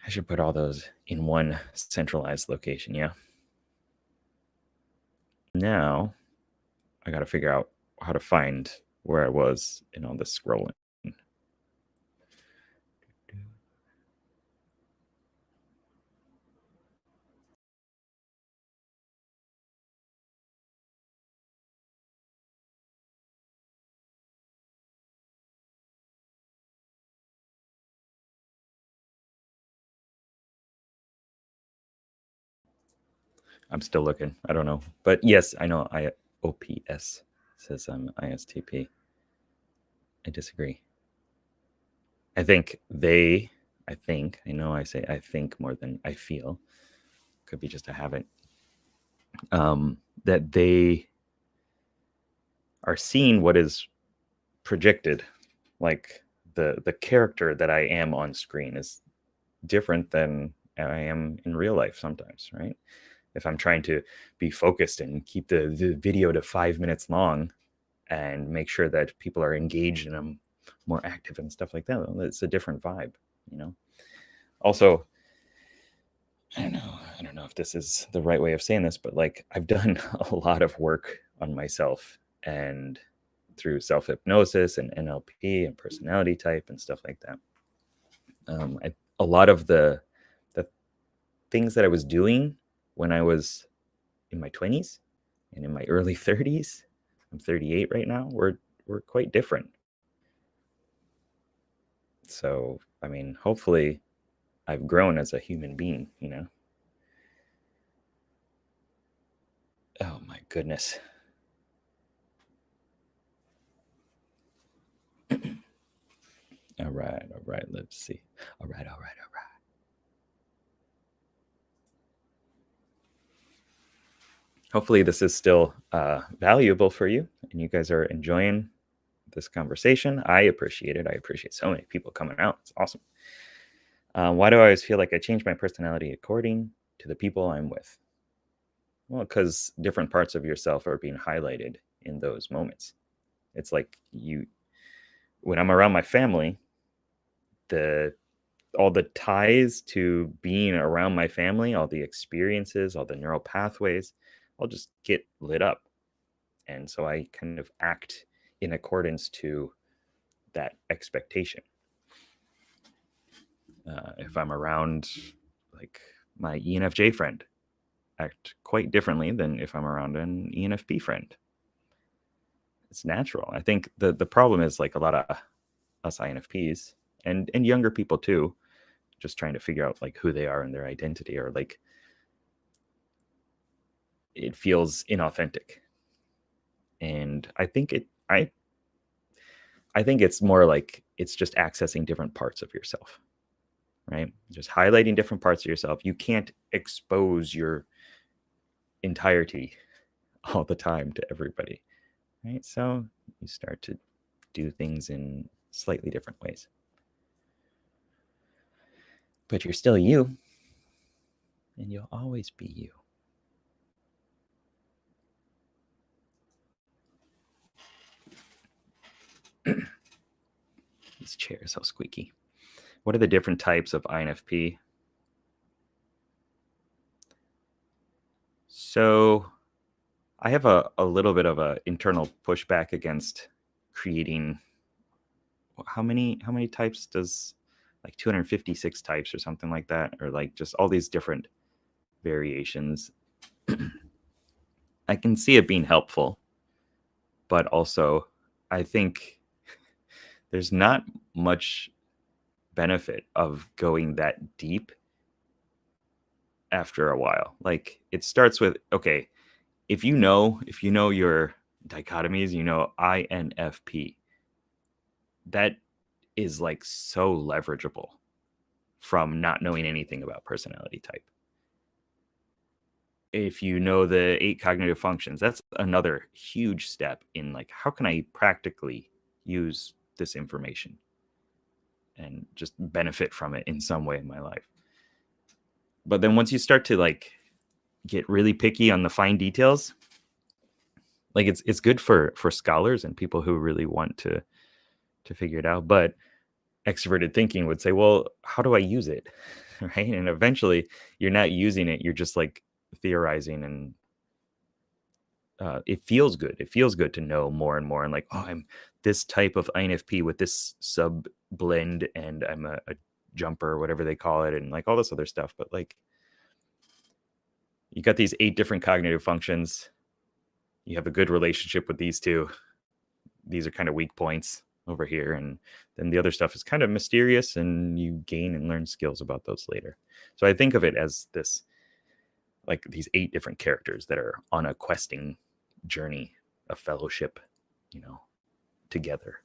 I should put all those in one centralized location, yeah? Now, I got to figure out how to find where I was in all this scrolling. I'm still looking. I don't know. But yes, I know OPS says I'm ISTP. I disagree. I know I say I think more than I feel. Could be just a habit. That they are seeing what is projected. Like the character that I am on screen is different than I am in real life sometimes, right? If I'm trying to be focused and keep the video to 5 minutes long and make sure that people are engaged and I'm more active and stuff like that, it's a different vibe, you know? Also, I don't know if this is the right way of saying this, but like I've done a lot of work on myself, and through self-hypnosis and NLP and personality type and stuff like that. A lot of the things that I was doing when I was in my 20s and in my early 30s, I'm 38 right now, were quite different. So, I mean, hopefully I've grown as a human being, you know? Oh my goodness. All right, let's see. All right. Hopefully this is still valuable for you and you guys are enjoying this conversation. I appreciate it. I appreciate so many people coming out. It's awesome. Why do I always feel like I change my personality according to the people I'm with? Well, because different parts of yourself are being highlighted in those moments. It's like when I'm around my family, all the ties to being around my family, all the experiences, all the neural pathways, all just get lit up. And so I kind of act in accordance to that expectation. If I'm around like my ENFJ friend, act quite differently than if I'm around an ENFP friend. It's natural. I think the problem is like a lot of us INFPs and younger people too, just trying to figure out like who they are and their identity, or like it feels inauthentic. And I think I think it's more like it's just accessing different parts of yourself, right? Just highlighting different parts of yourself. You can't expose your entirety all the time to everybody, right? So you start to do things in slightly different ways. But you're still you, and you'll always be you. This chair is so squeaky. What are the different types of INFP? So I have a little bit of a internal pushback against creating how many types does, like 256 types or something like that, or like just all these different variations. I can see it being helpful, but also I think there's not much benefit of going that deep after a while. Like it starts with, okay, if you know your dichotomies, you know INFP, that is like so leverageable from not knowing anything about personality type. If you know the 8 cognitive functions, that's another huge step in like how can I practically use this information and just benefit from it in some way in my life. But then once you start to like get really picky on the fine details, like it's good for scholars and people who really want to figure it out. But extroverted thinking would say, well, how do I use it? Right? And eventually you're not using it, you're just like theorizing, and it feels good. It feels good to know more and more, and like, oh, I'm this type of INFP with this sub blend, and I'm a jumper, whatever they call it, and like all this other stuff. But like, you got these 8 different cognitive functions. You have a good relationship with these 2. These are kind of weak points over here, and then the other stuff is kind of mysterious, and you gain and learn skills about those later. So I think of it as this, like these 8 different characters that are on a questing journey, a fellowship, you know, together.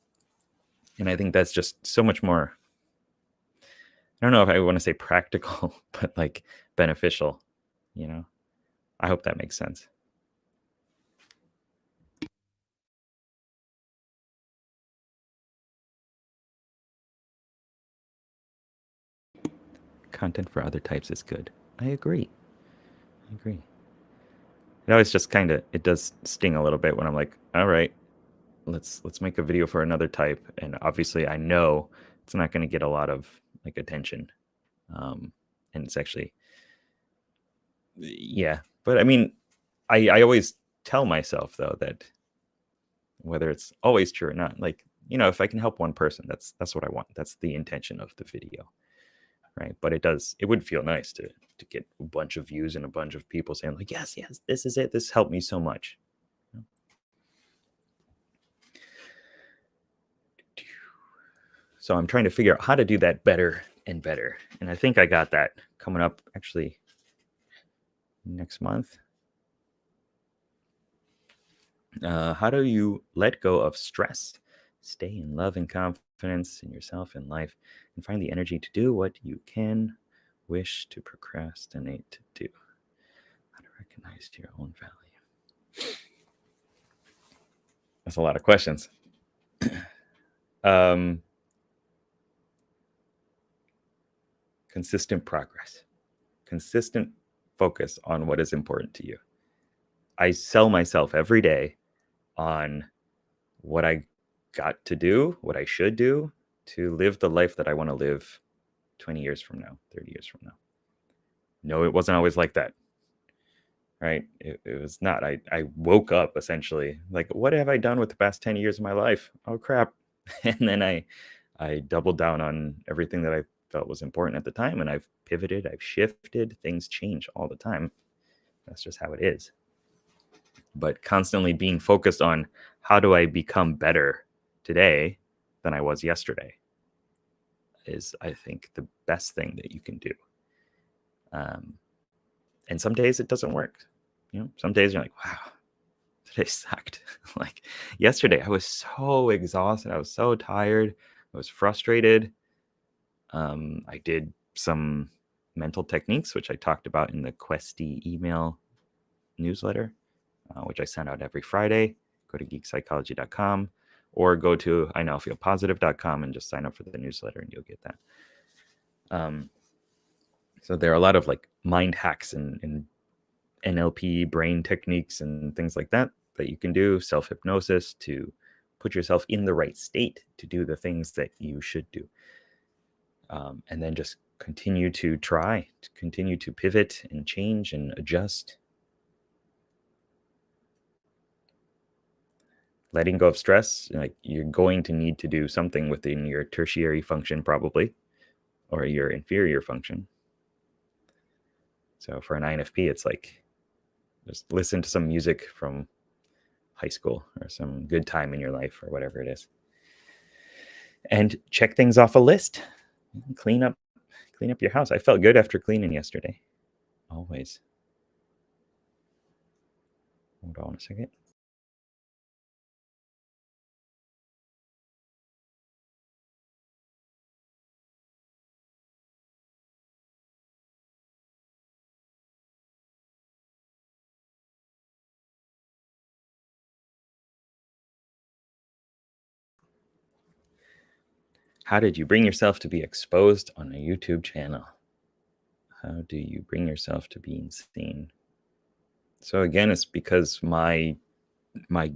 And I think that's just so much more, I don't know if I want to say practical, but like beneficial, you know. I hope that makes sense. Content for other types is good. I agree. It always just kind of, it does sting a little bit when I'm like, all right, let's make a video for another type, and obviously I know it's not going to get a lot of like attention, and it's actually, yeah. But I mean, I always tell myself though that whether it's always true or not, like, if I can help one person, that's what I want. That's the intention of the video, right? But it would feel nice to get a bunch of views and a bunch of people saying like, yes, yes, this is it. This helped me so much. So I'm trying to figure out how to do that better and better. And I think I got that coming up actually next month. How do you let go of stress, stay in love and confidence in yourself and life, and find the energy to do what you can wish to procrastinate to do? How to recognize your own value. That's a lot of questions. Consistent progress, consistent focus on what is important to you. I sell myself every day on what I got to do, what I should do to live the life that I want to live 20 years from now, 30 years from now. No, it wasn't always like that, right? It was not. I woke up essentially like, what have I done with the past 10 years of my life? Oh, crap. And then I doubled down on everything that I felt was important at the time, and I've pivoted, I've shifted. Things change all the time. That's just how it is. But constantly being focused on how do I become better today than I was yesterday is, I think, the best thing that you can do. And some days it doesn't work. Some days you're like, wow, today sucked. Like yesterday, I was so exhausted. I was so tired. I was frustrated. I did some mental techniques, which I talked about in the Questy email newsletter, which I send out every Friday. Go to geekpsychology.com or go to inowfeelpositive.com and just sign up for the newsletter and you'll get that. So there are a lot of like mind hacks and NLP brain techniques and things like that you can do, self-hypnosis to put yourself in the right state to do the things that you should do. And then just continue to try, to continue to pivot and change and adjust. Letting go of stress, like you're going to need to do something within your tertiary function probably, or your inferior function. So for an INFP, it's like just listen to some music from high school or some good time in your life or whatever it is. And check things off a list. Clean up your house. I felt good after cleaning yesterday. Always. Hold on a second. How did you bring yourself to be exposed on a YouTube channel? How do you bring yourself to being seen? So again, it's because my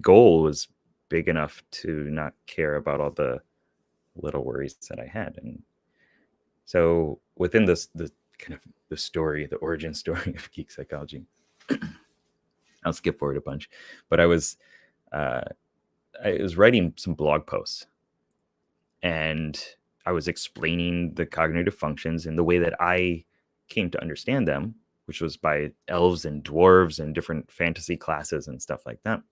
goal was big enough to not care about all the little worries that I had. And so within the kind of the story, the origin story of Geek Psychology, I'll skip forward a bunch, but I was writing some blog posts, and I was explaining the cognitive functions in the way that I came to understand them, which was by elves and dwarves and different fantasy classes and stuff like that.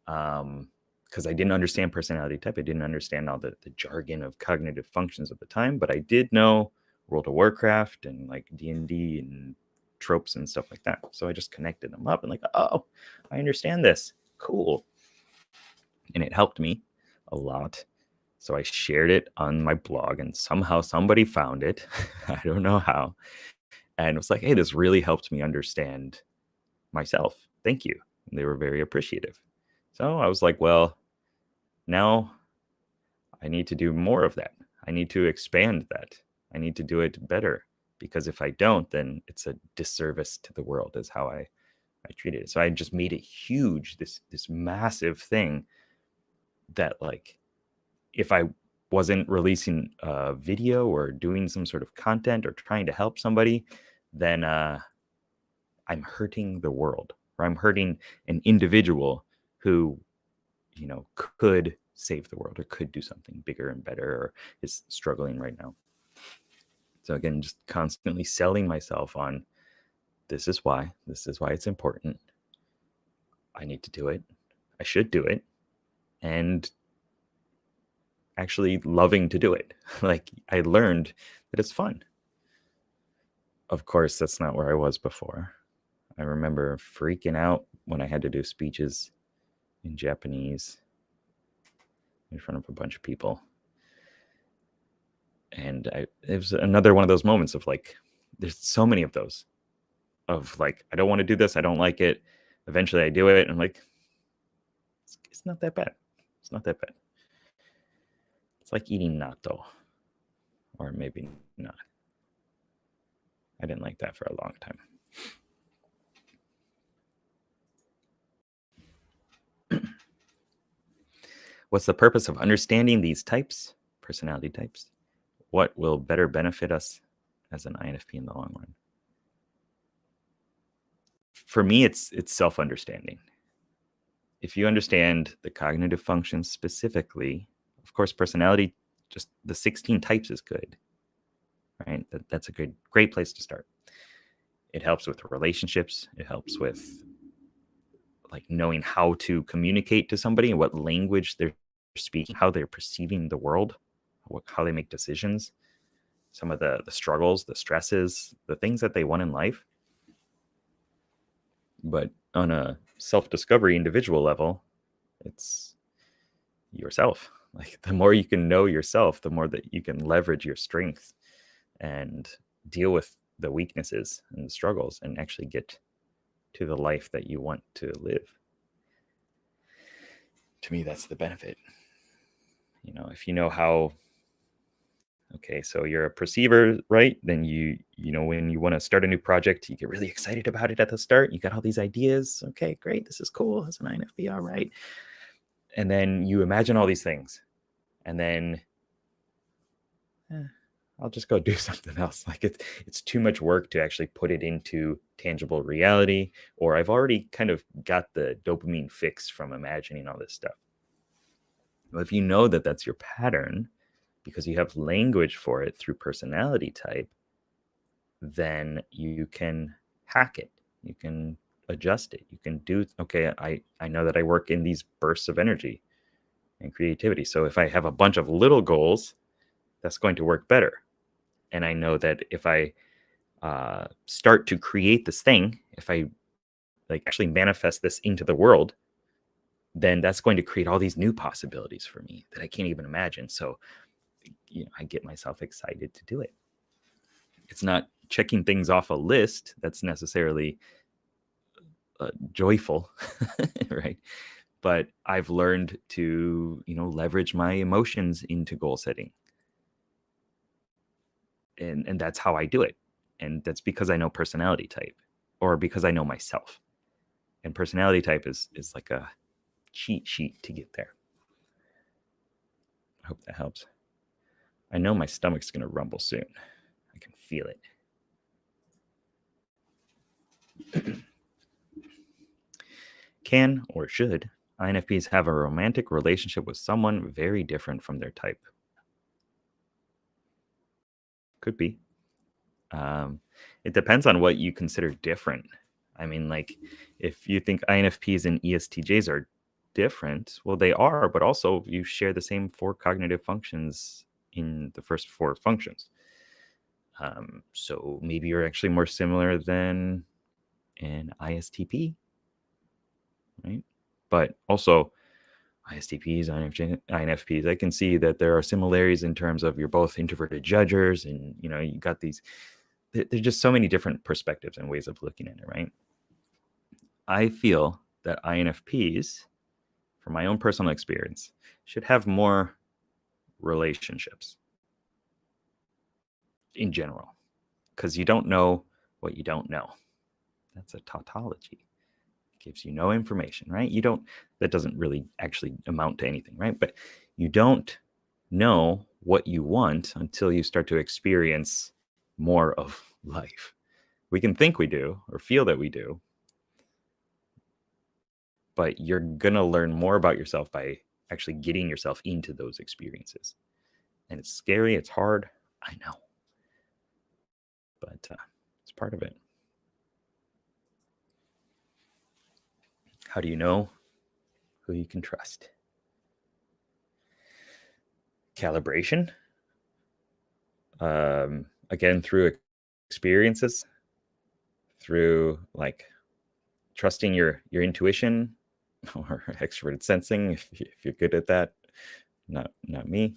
Because I didn't understand personality type. I didn't understand all the jargon of cognitive functions at the time, but I did know World of Warcraft and like D&D and tropes and stuff like that. So I just connected them up and like, oh, I understand this. Cool. And it helped me a lot. So I shared it on my blog and somehow somebody found it. I don't know how. And it was like, hey, this really helped me understand myself. Thank you. And they were very appreciative. So I was like, well, now I need to do more of that. I need to expand that. I need to do it better, because if I don't, then it's a disservice to the world, is how I I treated it. So I just made it huge, this massive thing that, like, if I wasn't releasing a video or doing some sort of content or trying to help somebody, then I'm hurting the world, or I'm hurting an individual who, could save the world or could do something bigger and better, or is struggling right now. So again, just constantly selling myself on, this is why it's important. I need to do it. I should do it. And actually loving to do it. Like, I learned that it's fun. Of course, that's not where I was before. I remember freaking out when I had to do speeches in Japanese in front of a bunch of people. And it was another one of those moments of, like, there's so many of those, of like, I don't want to do this. I don't like it. Eventually I do it. And I'm like, it's not that bad. It's not that bad. It's like eating natto, or maybe not. I didn't like that for a long time. What's the purpose of understanding these types, personality types? What will better benefit us as an INFP in the long run? For me, it's self-understanding. If you understand the cognitive functions specifically, of course, personality, just the 16 types is good, right? That's a great place to start. It helps with relationships. It helps with, like, knowing how to communicate to somebody and what language they're speaking, how they're perceiving the world, how they make decisions, some of the struggles, the stresses, the things that they want in life. But on a self-discovery individual level, it's yourself. Like, the more you can know yourself, the more that you can leverage your strengths and deal with the weaknesses and the struggles and actually get to the life that you want to live. To me, that's the benefit. If you know how, okay, so you're a perceiver, right? Then when you want to start a new project, you get really excited about it at the start. You got all these ideas. Okay, great. This is cool. As an INFP, all right. And then you imagine all these things. And then I'll just go do something else. Like, it's too much work to actually put it into tangible reality, or I've already kind of got the dopamine fix from imagining all this stuff. Well, if you know that that's your pattern, because you have language for it through personality type, then you can hack it. You can adjust it. You can do, okay, I know that I work in these bursts of energy and creativity. So if I have a bunch of little goals, that's going to work better. And I know that if I start to create this thing, if I, like, actually manifest this into the world, then that's going to create all these new possibilities for me that I can't even imagine. So, I get myself excited to do it. It's not checking things off a list that's necessarily joyful, right? But I've learned to, leverage my emotions into goal setting. And that's how I do it. And that's because I know personality type, or because I know myself. And personality type is like a cheat sheet to get there. I hope that helps. I know my stomach's going to rumble soon. I can feel it. Can or should INFPs have a romantic relationship with someone very different from their type? Could be. It depends on what you consider different. I mean, like, if you think INFPs and ESTJs are different, well, they are, but also you share the same 4 cognitive functions in the first 4 functions. So maybe you're actually more similar than an ISTP, right? But also ISTPs, INFPs, I can see that there are similarities in terms of you're both introverted judgers, and you got these. There's just so many different perspectives and ways of looking at it, right? I feel that INFPs, from my own personal experience, should have more relationships in general, because you don't know what you don't know. That's a tautology. gives you no information, right? That doesn't really actually amount to anything, right? But you don't know what you want until you start to experience more of life. We can think we do or feel that we do, but you're going to learn more about yourself by actually getting yourself into those experiences. And it's scary, it's hard, I know, but it's part of it. How do you know who you can trust? Calibration. Again, through experiences, through like trusting your intuition or extroverted sensing, if you're good at that. Not me.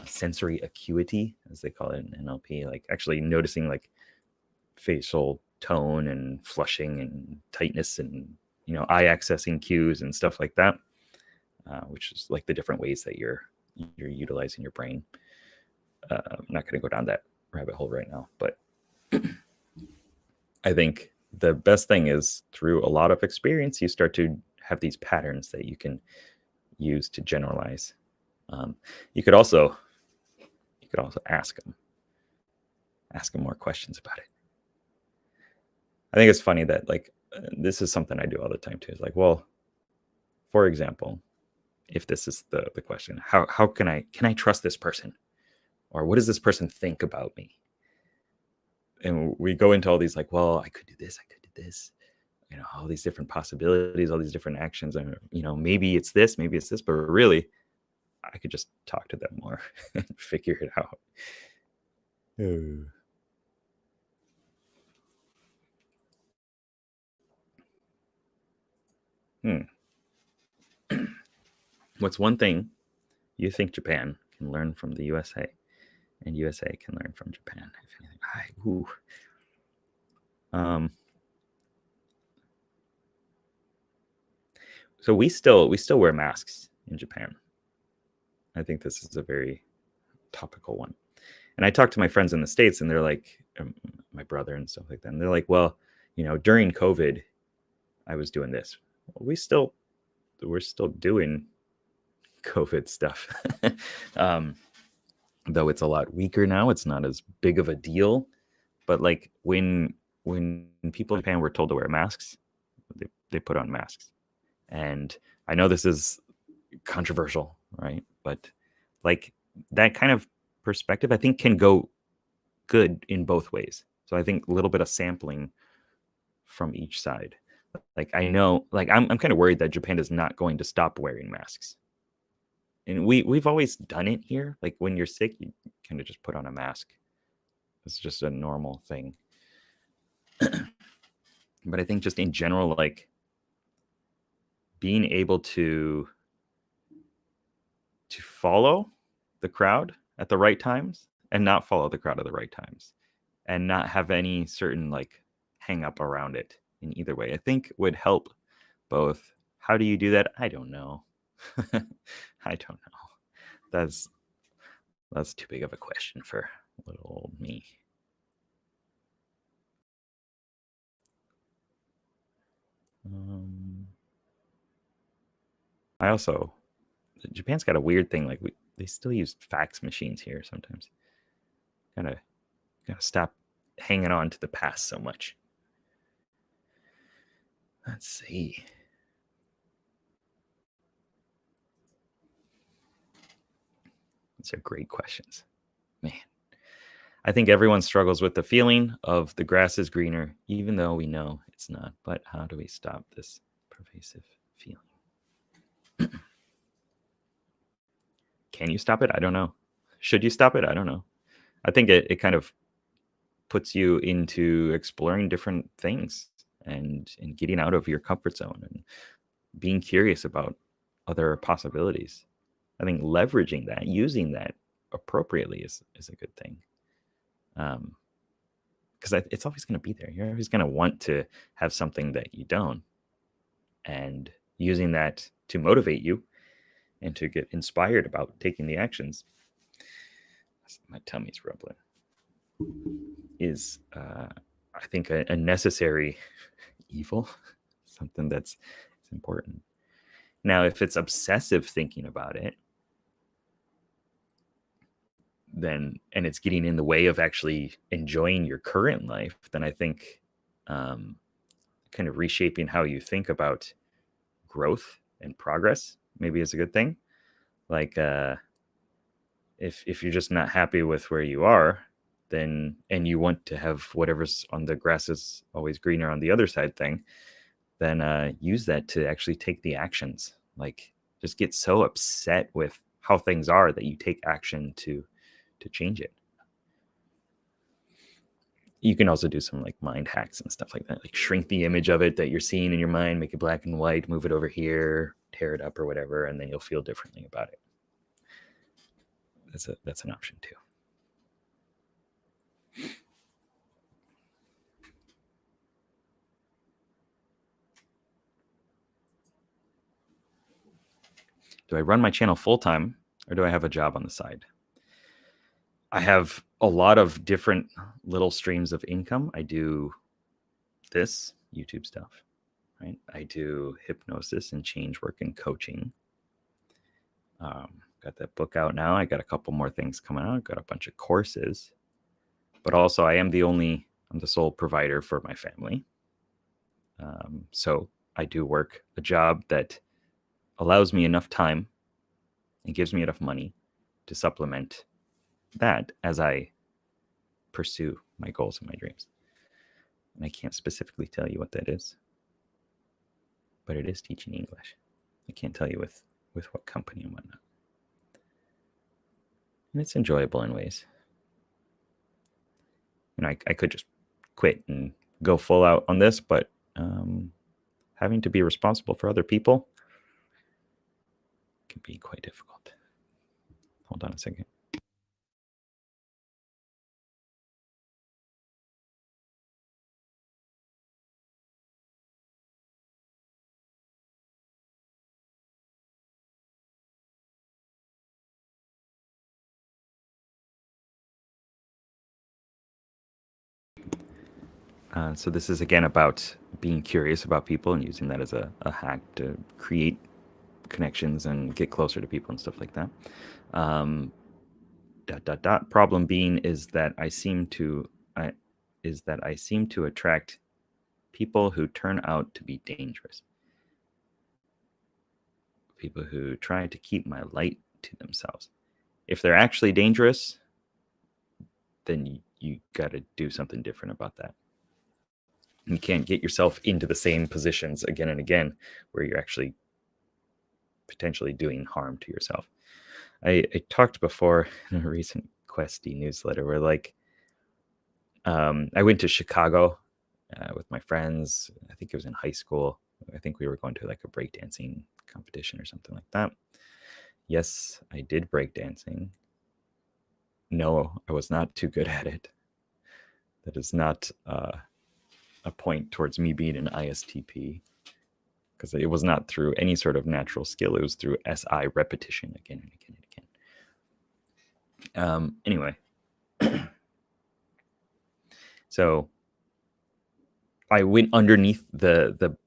Sensory acuity, as they call it in NLP, like actually noticing like facial tone and flushing and tightness and eye accessing cues and stuff like that, which is like the different ways that you're utilizing your brain. I'm not going to go down that rabbit hole right now, but I think the best thing is through a lot of experience, you start to have these patterns that you can use to generalize. You could also ask them more questions about it. I think it's funny that like this is something I do all the time too. It's like, well, for example, if this is the question, how can I trust this person, or what does this person think about me? And we go into all these like, well, I could do this, I could do this, all these different possibilities, all these different actions, and maybe it's this, but really, I could just talk to them more and figure it out. What's one thing you think Japan can learn from the USA, and USA can learn from Japan? If anything, so we still wear masks in Japan. I think this is a very topical one. And I talk to my friends in the States, and they're like, my brother and stuff like that, and they're like, well, during COVID, I was doing this. Well, we're still doing COVID stuff. Though it's a lot weaker now, it's not as big of a deal. But like when people in Japan were told to wear masks, they put on masks. And I know this is controversial, right? But like that kind of perspective, I think, can go good in both ways. So I think a little bit of sampling from each side. Like I know, like I'm kind of worried that Japan is not going to stop wearing masks. And we've always done it here. Like when you're sick, you kind of just put on a mask. It's just a normal thing. But I think just in general, like being able to follow the crowd at the right times and not follow the crowd at the right times and not have any certain like hang up around it in either way, I think would help both. How do you do that? I don't know. I don't know. That's too big of a question for little old me. I also, Japan's got a weird thing. Like they still use fax machines here sometimes. Gotta stop hanging on to the past so much. Let's see. These are great questions, man. I think everyone struggles with the feeling of the grass is greener, even though we know it's not. But how do we stop this pervasive feeling? Can you stop it? I don't know. Should you stop it? I don't know. I think it kind of puts you into exploring different things and getting out of your comfort zone and being curious about other possibilities. I think leveraging that, using that appropriately is a good thing. Because it's always going to be there. You're always going to want to have something that you don't. And using that to motivate you and to get inspired about taking the actions. My tummy's rumbling. Is, I think, a necessary evil. something that's important. Now, if it's obsessive thinking about it, then, and it's getting in the way of actually enjoying your current life, then I think kind of reshaping how you think about growth and progress maybe is a good thing. Like if you're just not happy with where you are, then, and you want to have whatever's on the grass is always greener on the other side thing, then use that to actually take the actions. Like, just get so upset with how things are that you take action to change it. You can also do some like mind hacks and stuff like that, like shrink the image of it that you're seeing in your mind, make it black and white, move it over here, tear it up or whatever, and then you'll feel differently about it. That's an option too. Do I run my channel full time, or do I have a job on the side? I have a lot of different little streams of income. I do this YouTube stuff, right? I do hypnosis and change work and coaching. Got that book out now. I got a couple more things coming out. Got a bunch of courses, but also I'm the sole provider for my family. So I do work a job that allows me enough time and gives me enough money to supplement that as I pursue my goals and my dreams. And I can't specifically tell you what that is, but it is teaching English. I can't tell you with what company and whatnot. And it's enjoyable in ways. You know, I could just quit and go full out on this, but having to be responsible for other people can be quite difficult. Hold on a second. So this is again about being curious about people and using that as a hack to create connections and get closer to people and stuff like that. Problem being is that I seem to attract people who turn out to be dangerous. People who try to keep my light to themselves. If they're actually dangerous, then you got to do something different about that. You can't get yourself into the same positions again and again where you're actually potentially doing harm to yourself. I talked before in a recent Questy newsletter where like I went to Chicago with my friends. I think it was in high school. I think we were going to like a breakdancing competition or something like that. Yes, I did breakdancing. No, I was not too good at it. That is not a point towards me being an ISTP, because it was not through any sort of natural skill. It was through SI repetition again and again and again. Anyway, so I went underneath the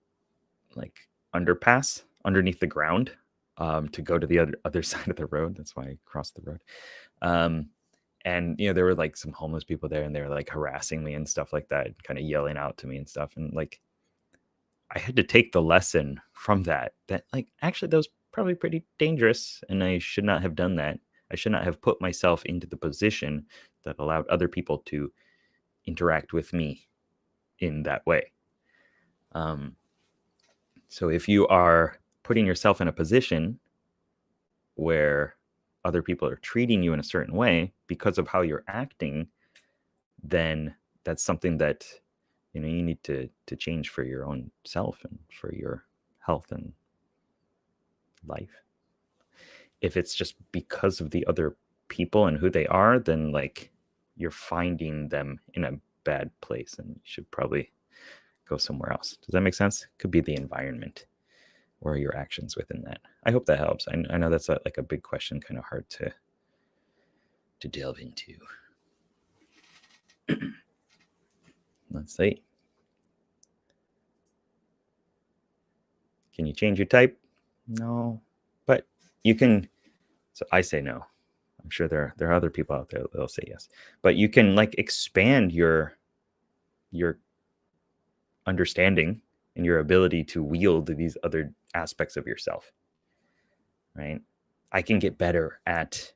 like underpass, underneath the ground, to go to the other side of the road. That's why I crossed the road. And you know, there were like some homeless people there, and they were like harassing me and stuff like that, kind of yelling out to me and stuff. And like, I had to take the lesson from that like, actually that was probably pretty dangerous, and I should not have done that. I should not have put myself into the position that allowed other people to interact with me in that way. So if you are putting yourself in a position where other people are treating you in a certain way because of how you're acting, then that's something that, you know, you need to change for your own self and for your health and life. If it's just because of the other people and who they are, then like you're finding them in a bad place, and you should probably go somewhere else. Does that make sense? Could be the environment or your actions within that. I hope that helps. I know that's like a big question, kind of hard to delve into. Let's see. Can you change your type? No, but you can. So I say no. I'm sure there are other people out there that'll say yes, but you can like expand your understanding and your ability to wield these other aspects of yourself, right? I can get better at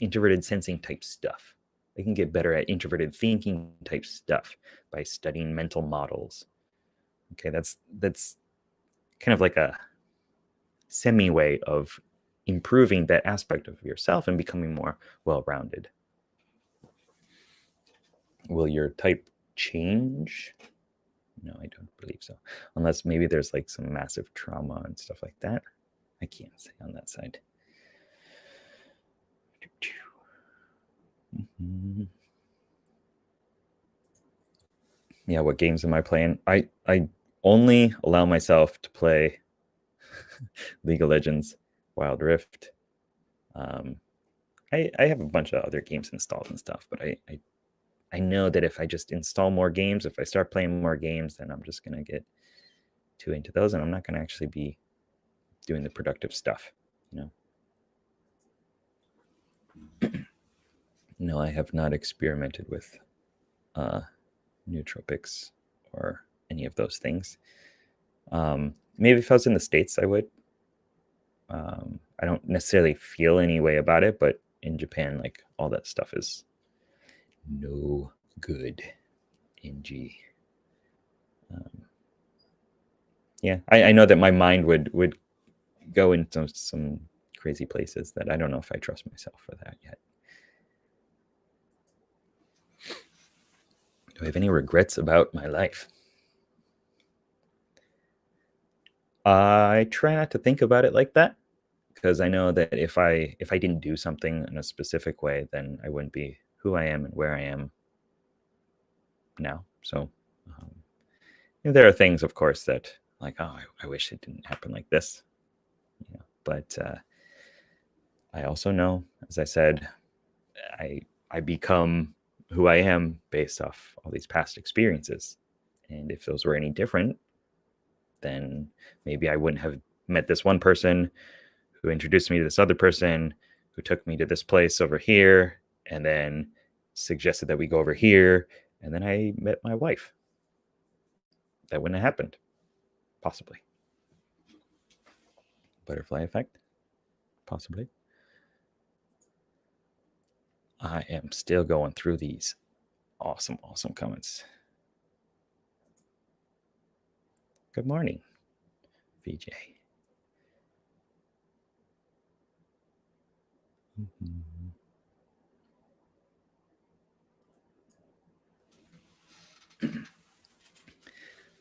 introverted sensing type stuff. I can get better at introverted thinking type stuff by studying mental models. Okay, that's kind of like a semi way of improving that aspect of yourself and becoming more well-rounded. Will your type change? No, I don't believe so. Unless maybe there's like some massive trauma and stuff like that. I can't say on that side. Mm-hmm. Yeah, what games am I playing? I only allow myself to play League of Legends, Wild Rift. I have a bunch of other games installed and stuff, but I know that if I just install more games, if I start playing more games, then I'm just gonna get too into those, and I'm not gonna actually be doing the productive stuff, you know. No, I have not experimented with nootropics or any of those things. Maybe if I was in the States, I would. I don't necessarily feel any way about it, but in Japan, like all that stuff is no good. NG. Yeah, I know that my mind would go into some crazy places that I don't know if I trust myself for that yet. Do I have any regrets about my life? I try not to think about it like that, because I know that if I didn't do something in a specific way, then I wouldn't be who I am and where I am now. So there are things, of course, that like, oh, I wish it didn't happen like this. You know, but I also know, as I said, I become who I am based off all these past experiences. And if those were any different, then maybe I wouldn't have met this one person who introduced me to this other person who took me to this place over here and then suggested that we go over here. And then I met my wife. That wouldn't have happened, possibly. Butterfly effect, possibly. I am still going through these awesome comments. Good morning, VJ.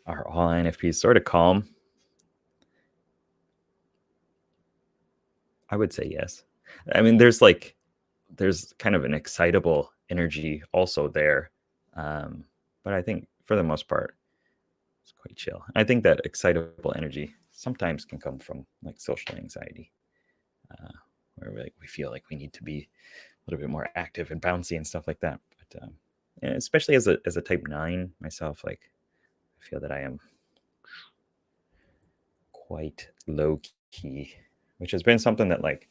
Are all INFPs sort of calm? I would say yes. I mean, there's kind of an excitable energy also there. But I think for the most part, it's quite chill. I think that excitable energy sometimes can come from like social anxiety, where we feel like we need to be a little bit more active and bouncy and stuff like that. But and especially as a type 9 myself, like I feel that I am quite low key, which has been something that like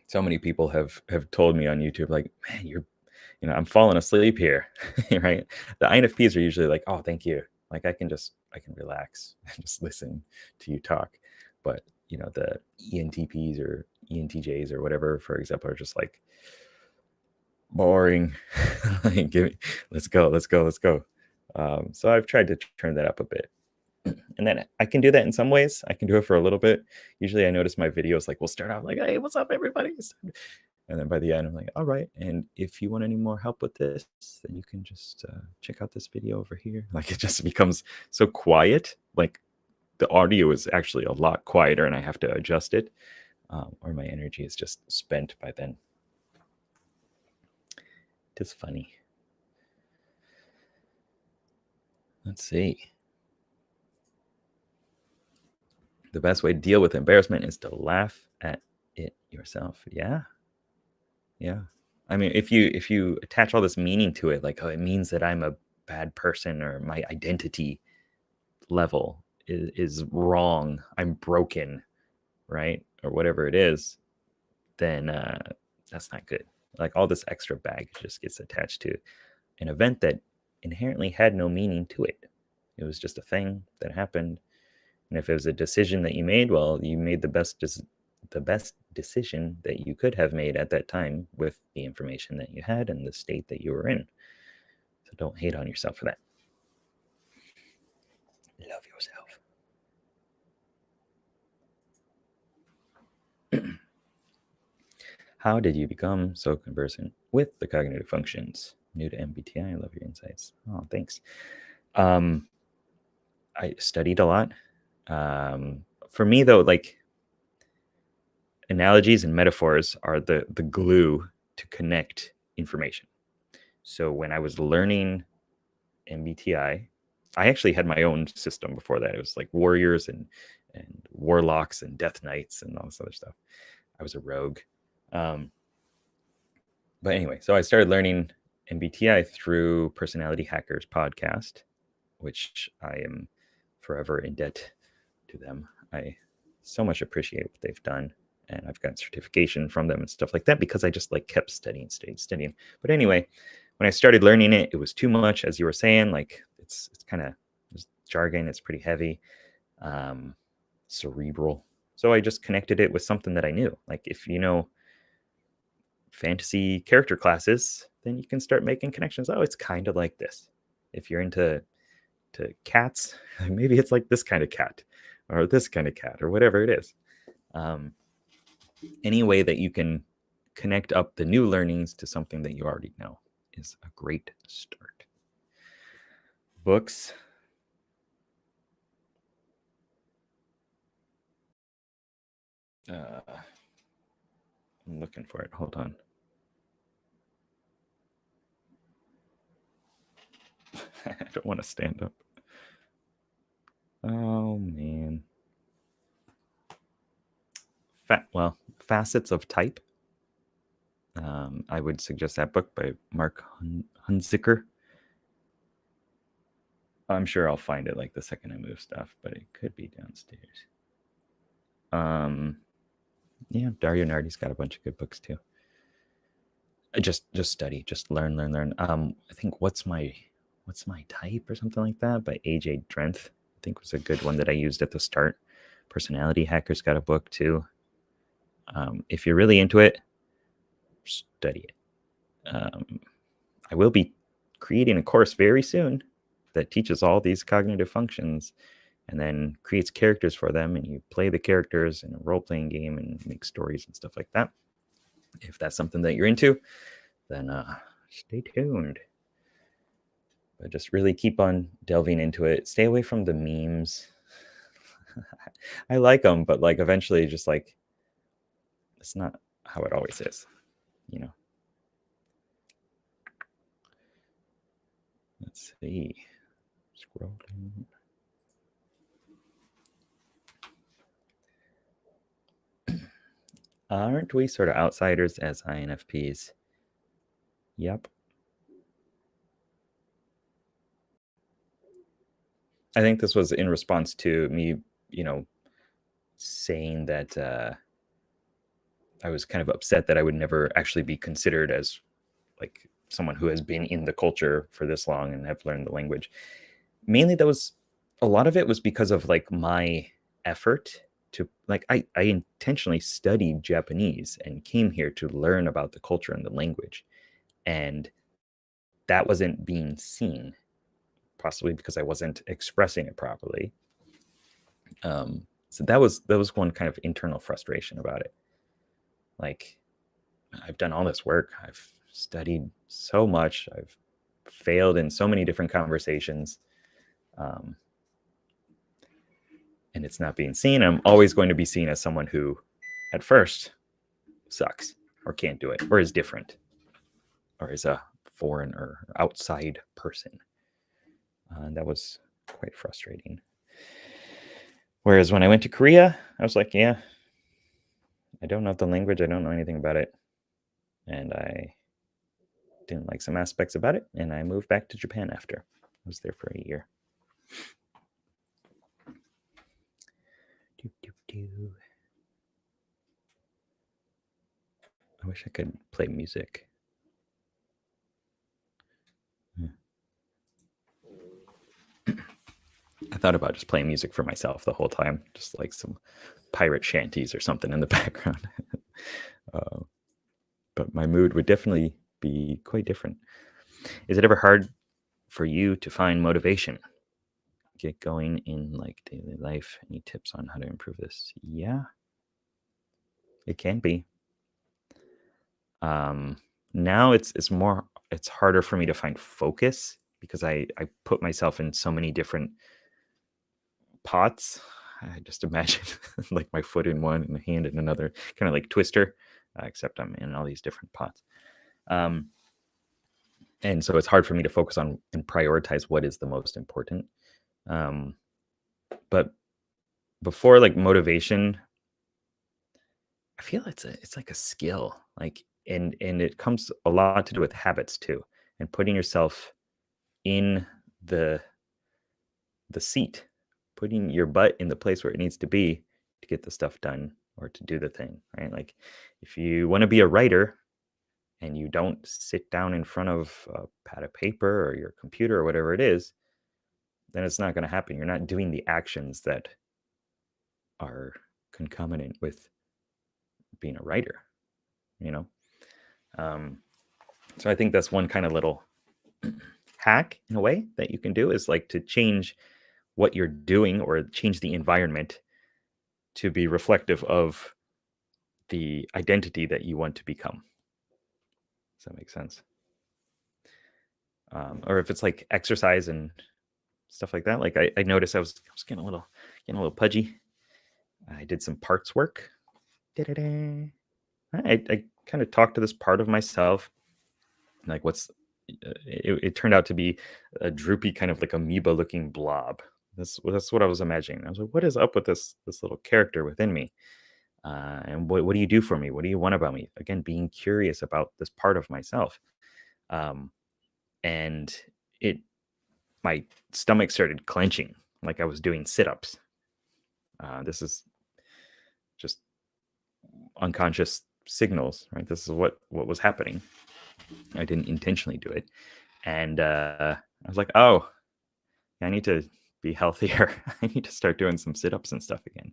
so many people have told me on YouTube, like, man, I'm falling asleep here, right? The INFPs are usually like, oh, thank you. Like I can relax and just listen to you talk. But the ENTPs or ENTJs or whatever, for example, are just like boring. Like, let's go. So I've tried to turn that up a bit. And then I can do that in some ways. I can do it for a little bit. Usually I notice my videos like will start out like, hey, what's up, everybody? And then by the end, I'm like, all right. And if you want any more help with this, then you can just check out this video over here. Like it just becomes so quiet. Like the audio is actually a lot quieter and I have to adjust it. Or my energy is just spent by then. It is funny. Let's see. The best way to deal with embarrassment is to laugh at it yourself. Yeah. I mean, if you attach all this meaning to it, like, oh, it means that I'm a bad person or my identity level is wrong, I'm broken, right? Or whatever it is, then that's not good. Like all this extra baggage just gets attached to an event that inherently had no meaning to it. It was just a thing that happened. And if it was a decision that you made, well, you made the best decision that you could have made at that time with the information that you had and the state that you were in. So don't hate on yourself for that. Love yourself. How did you become so conversant with the cognitive functions? New to MBTI. I love your insights. Oh, thanks. I studied a lot. For me, though, like analogies and metaphors are the glue to connect information. So when I was learning MBTI, I actually had my own system before that. It was like warriors and warlocks and death knights and all this other stuff. I was a rogue. But anyway, so I started learning MBTI through Personality Hackers podcast, which I am forever in debt to them. I so much appreciate what they've done, and I've gotten certification from them and stuff like that because I just like kept studying. But anyway, when I started learning it, it was too much, as you were saying. Like it's kind of jargon. It's pretty heavy, cerebral. So I just connected it with something that I knew. Like if you know fantasy character classes, then you can start making connections. Oh, it's kind of like this. If you're into cats, maybe it's like this kind of cat or this kind of cat or whatever it is. Any way that you can connect up the new learnings to something that you already know is a great start. Books. I'm looking for it. Hold on. I don't want to stand up. Oh, man. Facets of Type. I would suggest that book by Mark Hunziker. I'm sure I'll find it like the second I move stuff, but it could be downstairs. Yeah, Dario Nardi's got a bunch of good books too. Just study, just learn. I think what's my type or something like that by AJ Drenth, I think was a good one that I used at the start. Personality Hackers got a book too. If you're really into it, study it. I will be creating a course very soon that teaches all these cognitive functions and then creates characters for them, and you play the characters in a role-playing game and make stories and stuff like that. If that's something that you're into, then stay tuned. But just really keep on delving into it. Stay away from the memes. I like them, but like eventually just like it's not how it always is, you know. Let's see. Scroll down. Aren't we sort of outsiders as INFPs? Yep. I think this was in response to me, saying that I was kind of upset that I would never actually be considered as like someone who has been in the culture for this long and have learned the language. Mainly that was a lot of it was because of like my effort to like I intentionally studied Japanese and came here to learn about the culture and the language, and that wasn't being seen, possibly because I wasn't expressing it properly. So that was one kind of internal frustration about it. Like I've done all this work, I've studied so much, I've failed in so many different conversations, and it's not being seen. I'm always going to be seen as someone who at first sucks or can't do it or is different or is a foreign or outside person. And that was quite frustrating. Whereas when I went to Korea, I was like, yeah, I don't know the language, I don't know anything about it, and I didn't like some aspects about it, and I moved back to Japan after. I was there for a year. wish I could play music. I thought about just playing music for myself the whole time, just like some pirate shanties or something in the background. But my mood would definitely be quite different. Is it ever hard for you to find motivation? Get going in like daily life? Any tips on how to improve this? Yeah, it can be. Now it's harder for me to find focus because I put myself in so many different pots. I just imagine like my foot in one and the hand in another, kind of like Twister, except I'm in all these different pots. And so it's hard for me to focus on and prioritize what is the most important. But before like motivation, I feel it's like a skill, like and it comes a lot to do with habits too, and putting yourself in the seat, putting your butt in the place where it needs to be to get the stuff done or to do the thing, right? Like if you want to be a writer and you don't sit down in front of a pad of paper or your computer or whatever it is, then it's not going to happen. You're not doing the actions that are concomitant with being a writer, you know? So I think that's one kind of little hack in a way that you can do is like to change what you're doing or change the environment to be reflective of the identity that you want to become. Does that make sense? Or if it's like exercise and stuff like that, like I noticed I was getting a little pudgy. I did some parts work. I kind of talked to this part of myself, like it turned out to be a droopy kind of like amoeba looking blob. That's what I was imagining. I was like, what is up with this little character within me? And what do you do for me? What do you want about me? Again, being curious about this part of myself. And my stomach started clenching like I was doing sit-ups. This is just unconscious signals, right? This is what was happening. I didn't intentionally do it. And I was like, oh, I need to be healthier. I need to start doing some sit-ups and stuff again.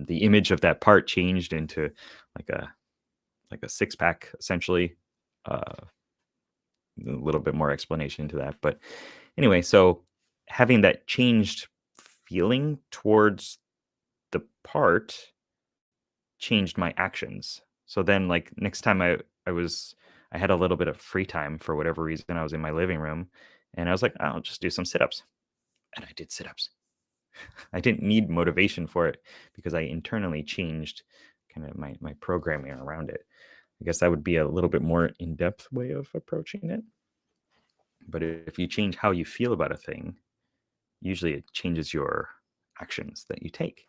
The image of that part changed into like a six-pack, essentially. A little bit more explanation into that. But anyway, so having that changed feeling towards the part changed my actions. So then like next time I had a little bit of free time for whatever reason. I was in my living room and I was like, I'll just do some sit-ups. And I did sit-ups. I didn't need motivation for it because I internally changed kind of my programming around it. I guess that would be a little bit more in-depth way of approaching it. But if you change how you feel about a thing, usually it changes your actions that you take.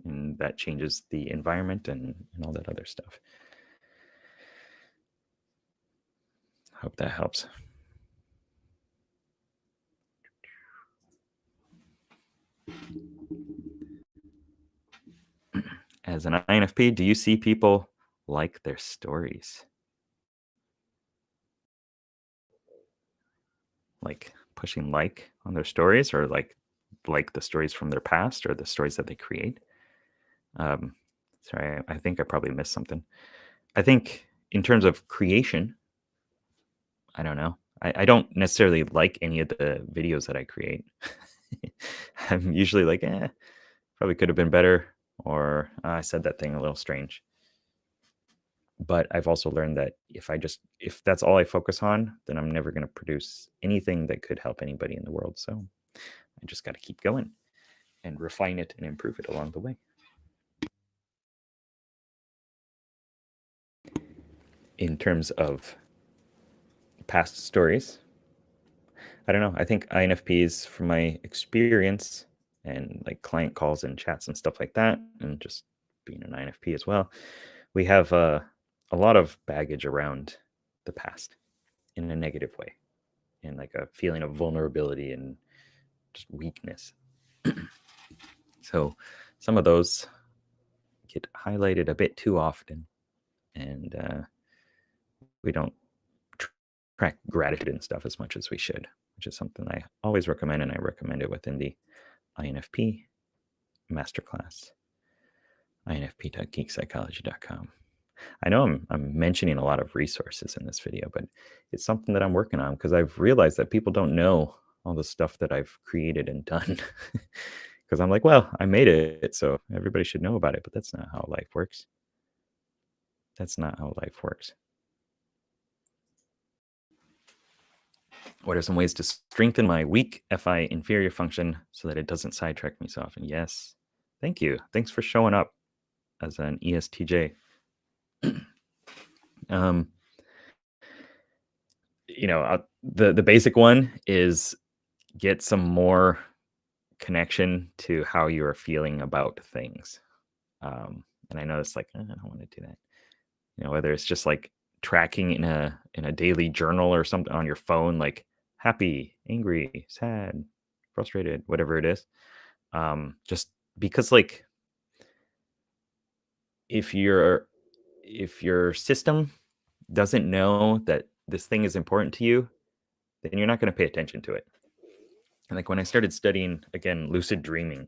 And that changes the environment and all that other stuff. Hope that helps. As an INFP, do you see people like their stories? Like pushing like on their stories or like the stories from their past or the stories that they create? Sorry, I think I probably missed something. I think in terms of creation, I don't know. I don't necessarily like any of the videos that I create. I'm usually like, probably could have been better, or I said that thing a little strange. But I've also learned that if that's all I focus on, then I'm never going to produce anything that could help anybody in the world. So I just got to keep going and refine it and improve it along the way. In terms of past stories, I don't know. I think INFPs, from my experience and like client calls and chats and stuff like that, and just being an INFP as well, we have a lot of baggage around the past in a negative way, and like a feeling of vulnerability and just weakness. So some of those get highlighted a bit too often. and we don't track gratitude and stuff as much as we should, which is something I always recommend, and I recommend it within the INFP masterclass, infp.geekpsychology.com. I know I'm mentioning a lot of resources in this video, but it's something that I'm working on because I've realized that people don't know all the stuff that I've created and done. Because I'm like, well, I made it, so everybody should know about it, but that's not how life works. That's not how life works. What are some ways to strengthen my weak FI inferior function so that it doesn't sidetrack me so often? Yes. Thank you. Thanks for showing up as an ESTJ. The basic one is get some more connection to how you are feeling about things. And I know it's like, I don't want to do that. Whether it's just like tracking in a daily journal or something on your phone, like happy, angry, sad, frustrated, whatever it is. Just because like if your system doesn't know that this thing is important to you, then you're not going to pay attention to it. And like when I started studying again lucid dreaming,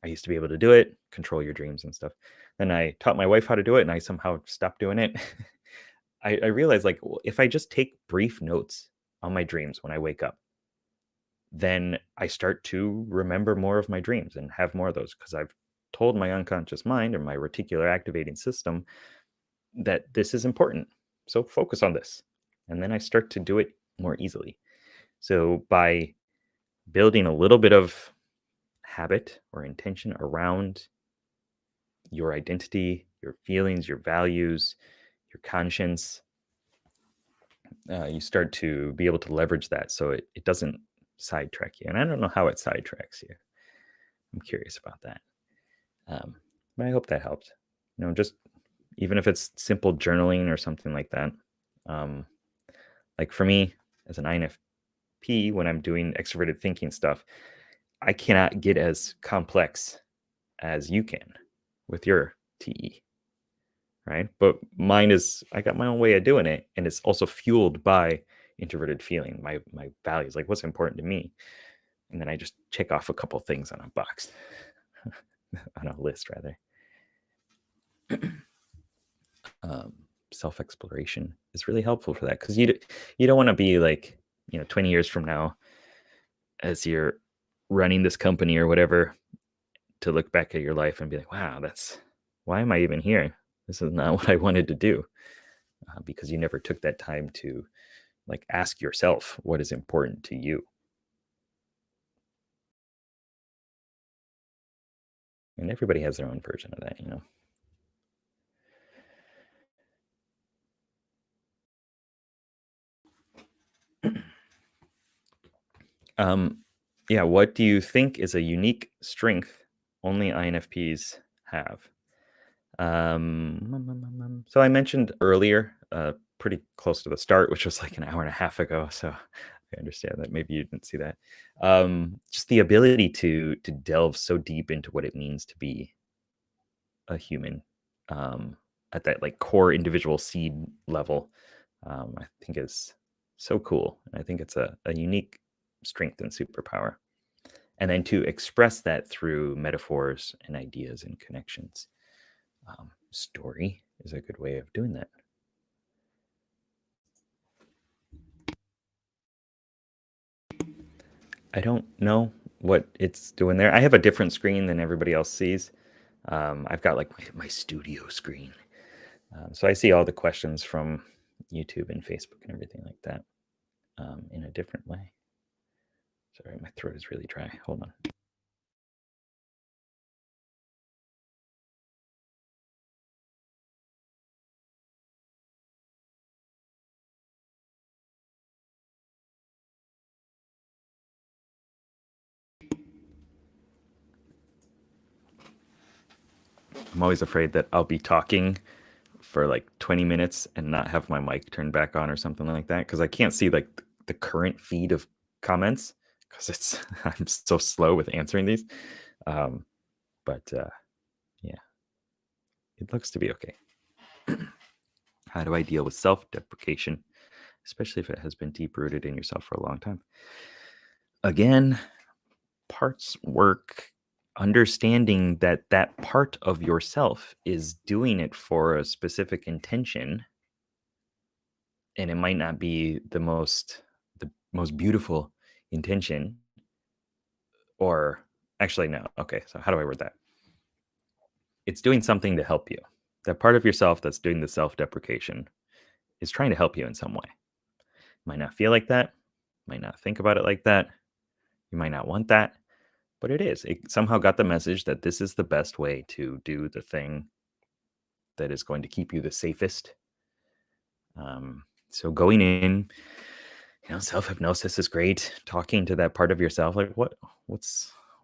I used to be able to do it, control your dreams and stuff. Then I taught my wife how to do it, and I somehow stopped doing it. I realized like if I just take brief notes on my dreams when I wake up, then I start to remember more of my dreams and have more of those because I've told my unconscious mind or my reticular activating system that this is important. So focus on this. And then I start to do it more easily. So by building a little bit of habit or intention around your identity, your feelings, your values, your conscience, you start to be able to leverage that so it doesn't sidetrack you. And I don't know how it sidetracks you. I'm curious about that. But I hope that helped. Just even if it's simple journaling or something like that. Like for me, as an INFP, when I'm doing extroverted thinking stuff, I cannot get as complex as you can with your TE, right? But mine is, I got my own way of doing it, and it's also fueled by introverted feeling, my values, like what's important to me. And then I just check off a couple things on a box, on a list rather. Self-exploration is really helpful for that because you don't want to be like 20 years from now as you're running this company or whatever to look back at your life and be like, wow, why am I even here? This is not what I wanted to do, because you never took that time to like ask yourself what is important to you. And everybody has their own version of that, Yeah, what do you think is a unique strength only INFPs have? So I mentioned earlier, pretty close to the start, which was like an hour and a half ago. So I understand that maybe you didn't see that. Just the ability to delve so deep into what it means to be a human, at that like core individual seed level, I think is so cool. And I think it's a unique strength and superpower. And then to express that through metaphors and ideas and connections. Story is a good way of doing that. I don't know what it's doing there. I have a different screen than everybody else sees. I've got like my studio screen. So I see all the questions from YouTube and Facebook and everything like that, in a different way. Sorry, my throat is really dry. Hold on. I'm always afraid that I'll be talking for like 20 minutes and not have my mic turned back on or something like that, because I can't see like the current feed of comments because I'm so slow with answering these. But yeah, it looks to be okay. How do I deal with self-deprecation, especially if it has been deep-rooted in yourself for a long time? Again, parts work understanding that that part of yourself is doing it for a specific intention, and it might not be the most beautiful intention, or actually no. Okay, so how do I word that? It's doing something to help you. That part of yourself that's doing the self-deprecation is trying to help you in some way. Might not feel like that, might not think about it like that, you might not want that, but it is. It somehow got the message that this is the best way to do the thing that is going to keep you the safest. So going in, self-hypnosis is great. Talking to that part of yourself, like why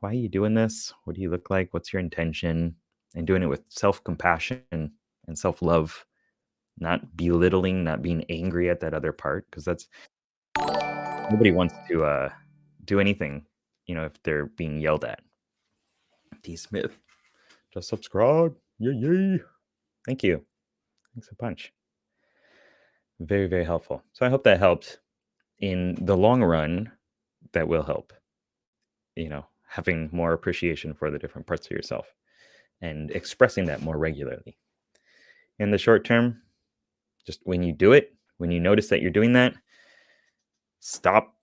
are you doing this? What do you look like? What's your intention? And doing it with self-compassion and self-love, not belittling, not being angry at that other part, because that's nobody wants to do anything, if they're being yelled at. D Smith, just subscribe. Yay, yay. Thank you. Thanks a bunch. Very, very helpful. So I hope that helped. In the long run, that will help, having more appreciation for the different parts of yourself and expressing that more regularly. In the short term, just when you do it, when you notice that you're doing that, stop,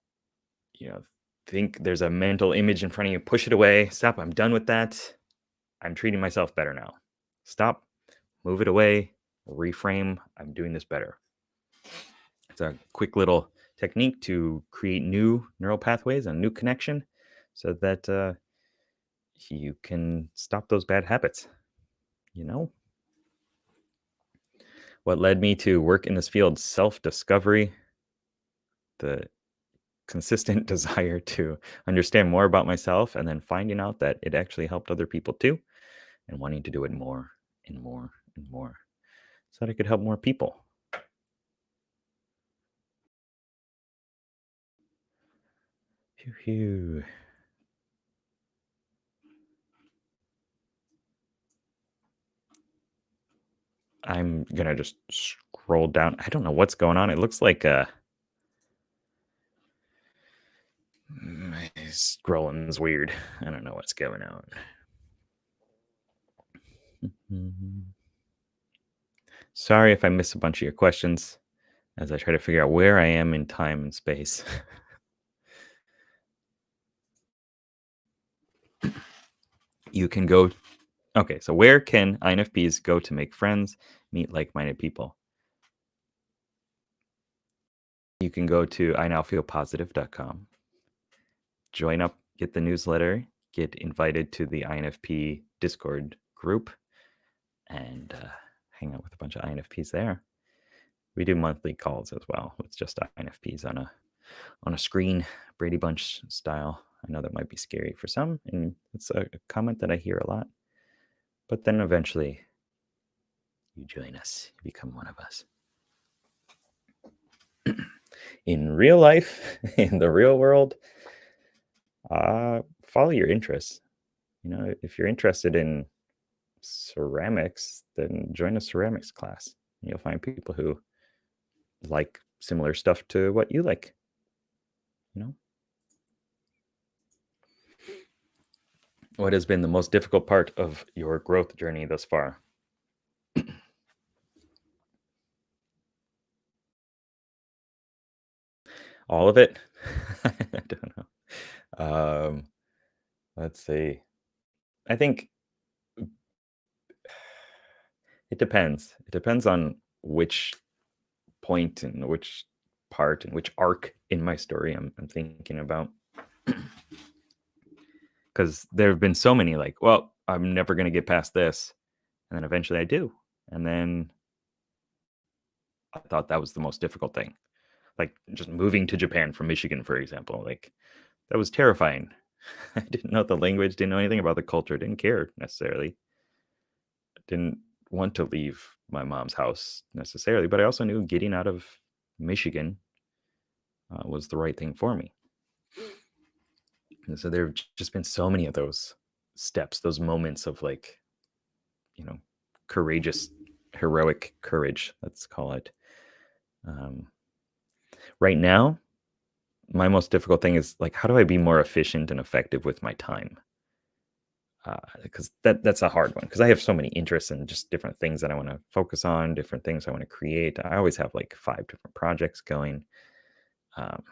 think there's a mental image in front of you, push it away. Stop. I'm done with that. I'm treating myself better now. Stop, move it away, reframe. I'm doing this better. It's a quick little technique to create new neural pathways and new connection so that you can stop those bad habits. What led me to work in this field? Self-discovery, the consistent desire to understand more about myself, and then finding out that it actually helped other people too, and wanting to do it more and more and more so that I could help more people. Phew, phew. I'm gonna just scroll down. I don't know what's going on. It looks like my scrolling's weird. I don't know what's going on. Sorry if I miss a bunch of your questions as I try to figure out where I am in time and space. You can go. Okay, so where can INFPs go to make friends, meet like-minded people? You can go to inowfeelpositive.com, join up, get the newsletter, get invited to the INFP Discord group, and hang out with a bunch of INFPs there. We do monthly calls as well with just INFPs on a screen, Brady Bunch style. I know that might be scary for some, and it's a comment that I hear a lot. But then eventually, you join us, you become one of us. In real life, in the real world, follow your interests. If you're interested in ceramics, then join a ceramics class. You'll find people who like similar stuff to what you like. What has been the most difficult part of your growth journey thus far? All of it? I don't know. Let's see. I think it depends. It depends on which point and which part and which arc in my story I'm thinking about. Because there have been so many like, well, I'm never going to get past this. And then eventually I do. And then I thought that was the most difficult thing. Like just moving to Japan from Michigan, for example, like that was terrifying. I didn't know the language, didn't know anything about the culture, didn't care necessarily. Didn't want to leave my mom's house necessarily, but I also knew getting out of Michigan was the right thing for me. And so there have just been so many of those steps, those moments of like, courageous heroic courage, let's call it. Um, right now, my most difficult thing is like, how do I be more efficient and effective with my time? Because that's a hard one, because I have so many interests and just different things that I want to focus on, different things I want to create. I always have like 5 different projects going. Um,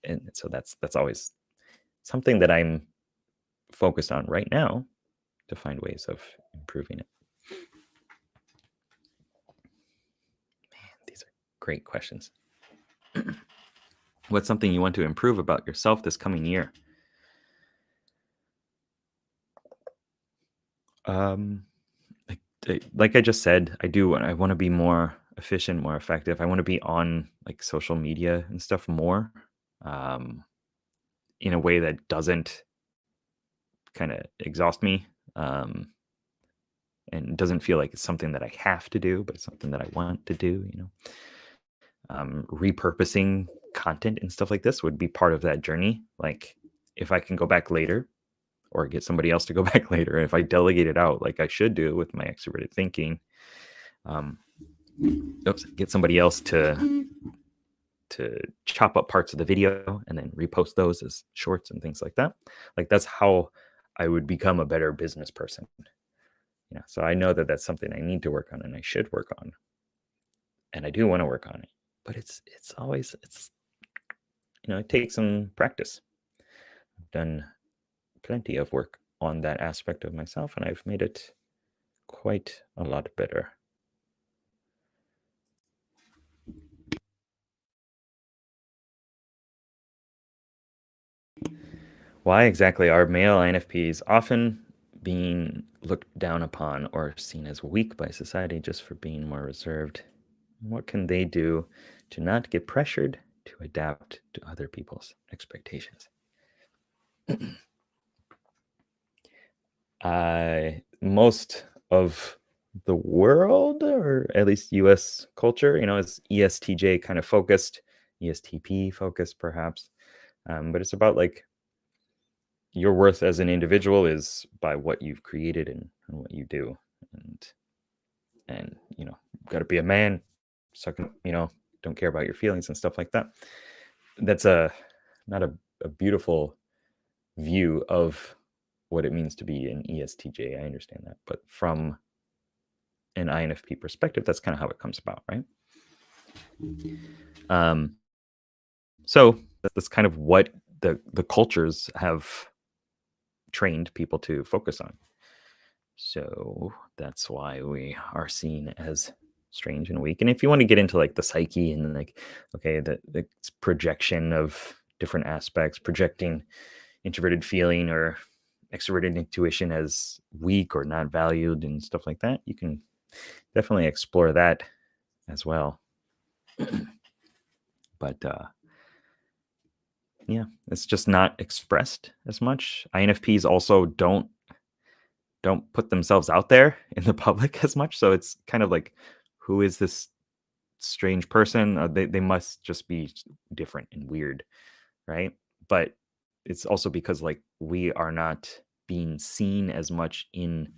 and so that's always something that I'm focused on right now to find ways of improving it. Man, these are great questions. What's something you want to improve about yourself this coming year? Like I just said, I want to be more efficient, more effective. I want to be on like social media and stuff more, um, in a way that doesn't kind of exhaust me, and doesn't feel like it's something that I have to do, but it's something that I want to do. Repurposing content and stuff like this would be part of that journey. Like if I can go back later or get somebody else to go back later, if I delegate it out like I should do with my extroverted thinking, get somebody else to chop up parts of the video and then repost those as shorts and things like that. Like that's how I would become a better business person. So I know that that's something I need to work on and I should work on, and I do want to work on it. But it's always it takes some practice. I've done plenty of work on that aspect of myself, and I've made it quite a lot better. Why exactly are male INFPs often being looked down upon or seen as weak by society just for being more reserved? What can they do to not get pressured to adapt to other people's expectations? Most of the world, or at least US culture, is ESTJ kind of focused, ESTP focused perhaps. But it's about like your worth as an individual is by what you've created and what you do. And got to be a man, don't care about your feelings and stuff like that. That's not a beautiful view of what it means to be an ESTJ. I understand that, but from an INFP perspective, that's kind of how it comes about, right? So that's kind of what the cultures have trained people to focus on. So that's why we are seen as strange and weak. And if you want to get into like the psyche and like, okay, the projection of different aspects, projecting introverted feeling or extroverted intuition as weak or not valued and stuff like that, you can definitely explore that as well. But yeah, it's just not expressed as much. INFPs also don't put themselves out there in the public as much, so it's kind of like, who is this strange person? They must just be different and weird, right? But it's also because like we are not being seen as much in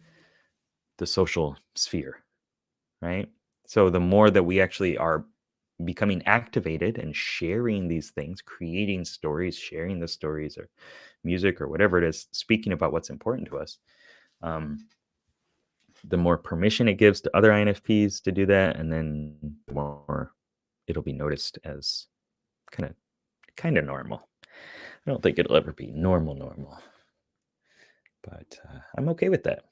the social sphere, right? So the more that we actually are becoming activated and sharing these things, creating stories, sharing the stories or music or whatever it is, speaking about what's important to us, the more permission it gives to other INFPs to do that, and then the more it'll be noticed as kind of normal. I don't think it'll ever be normal, but I'm okay with that.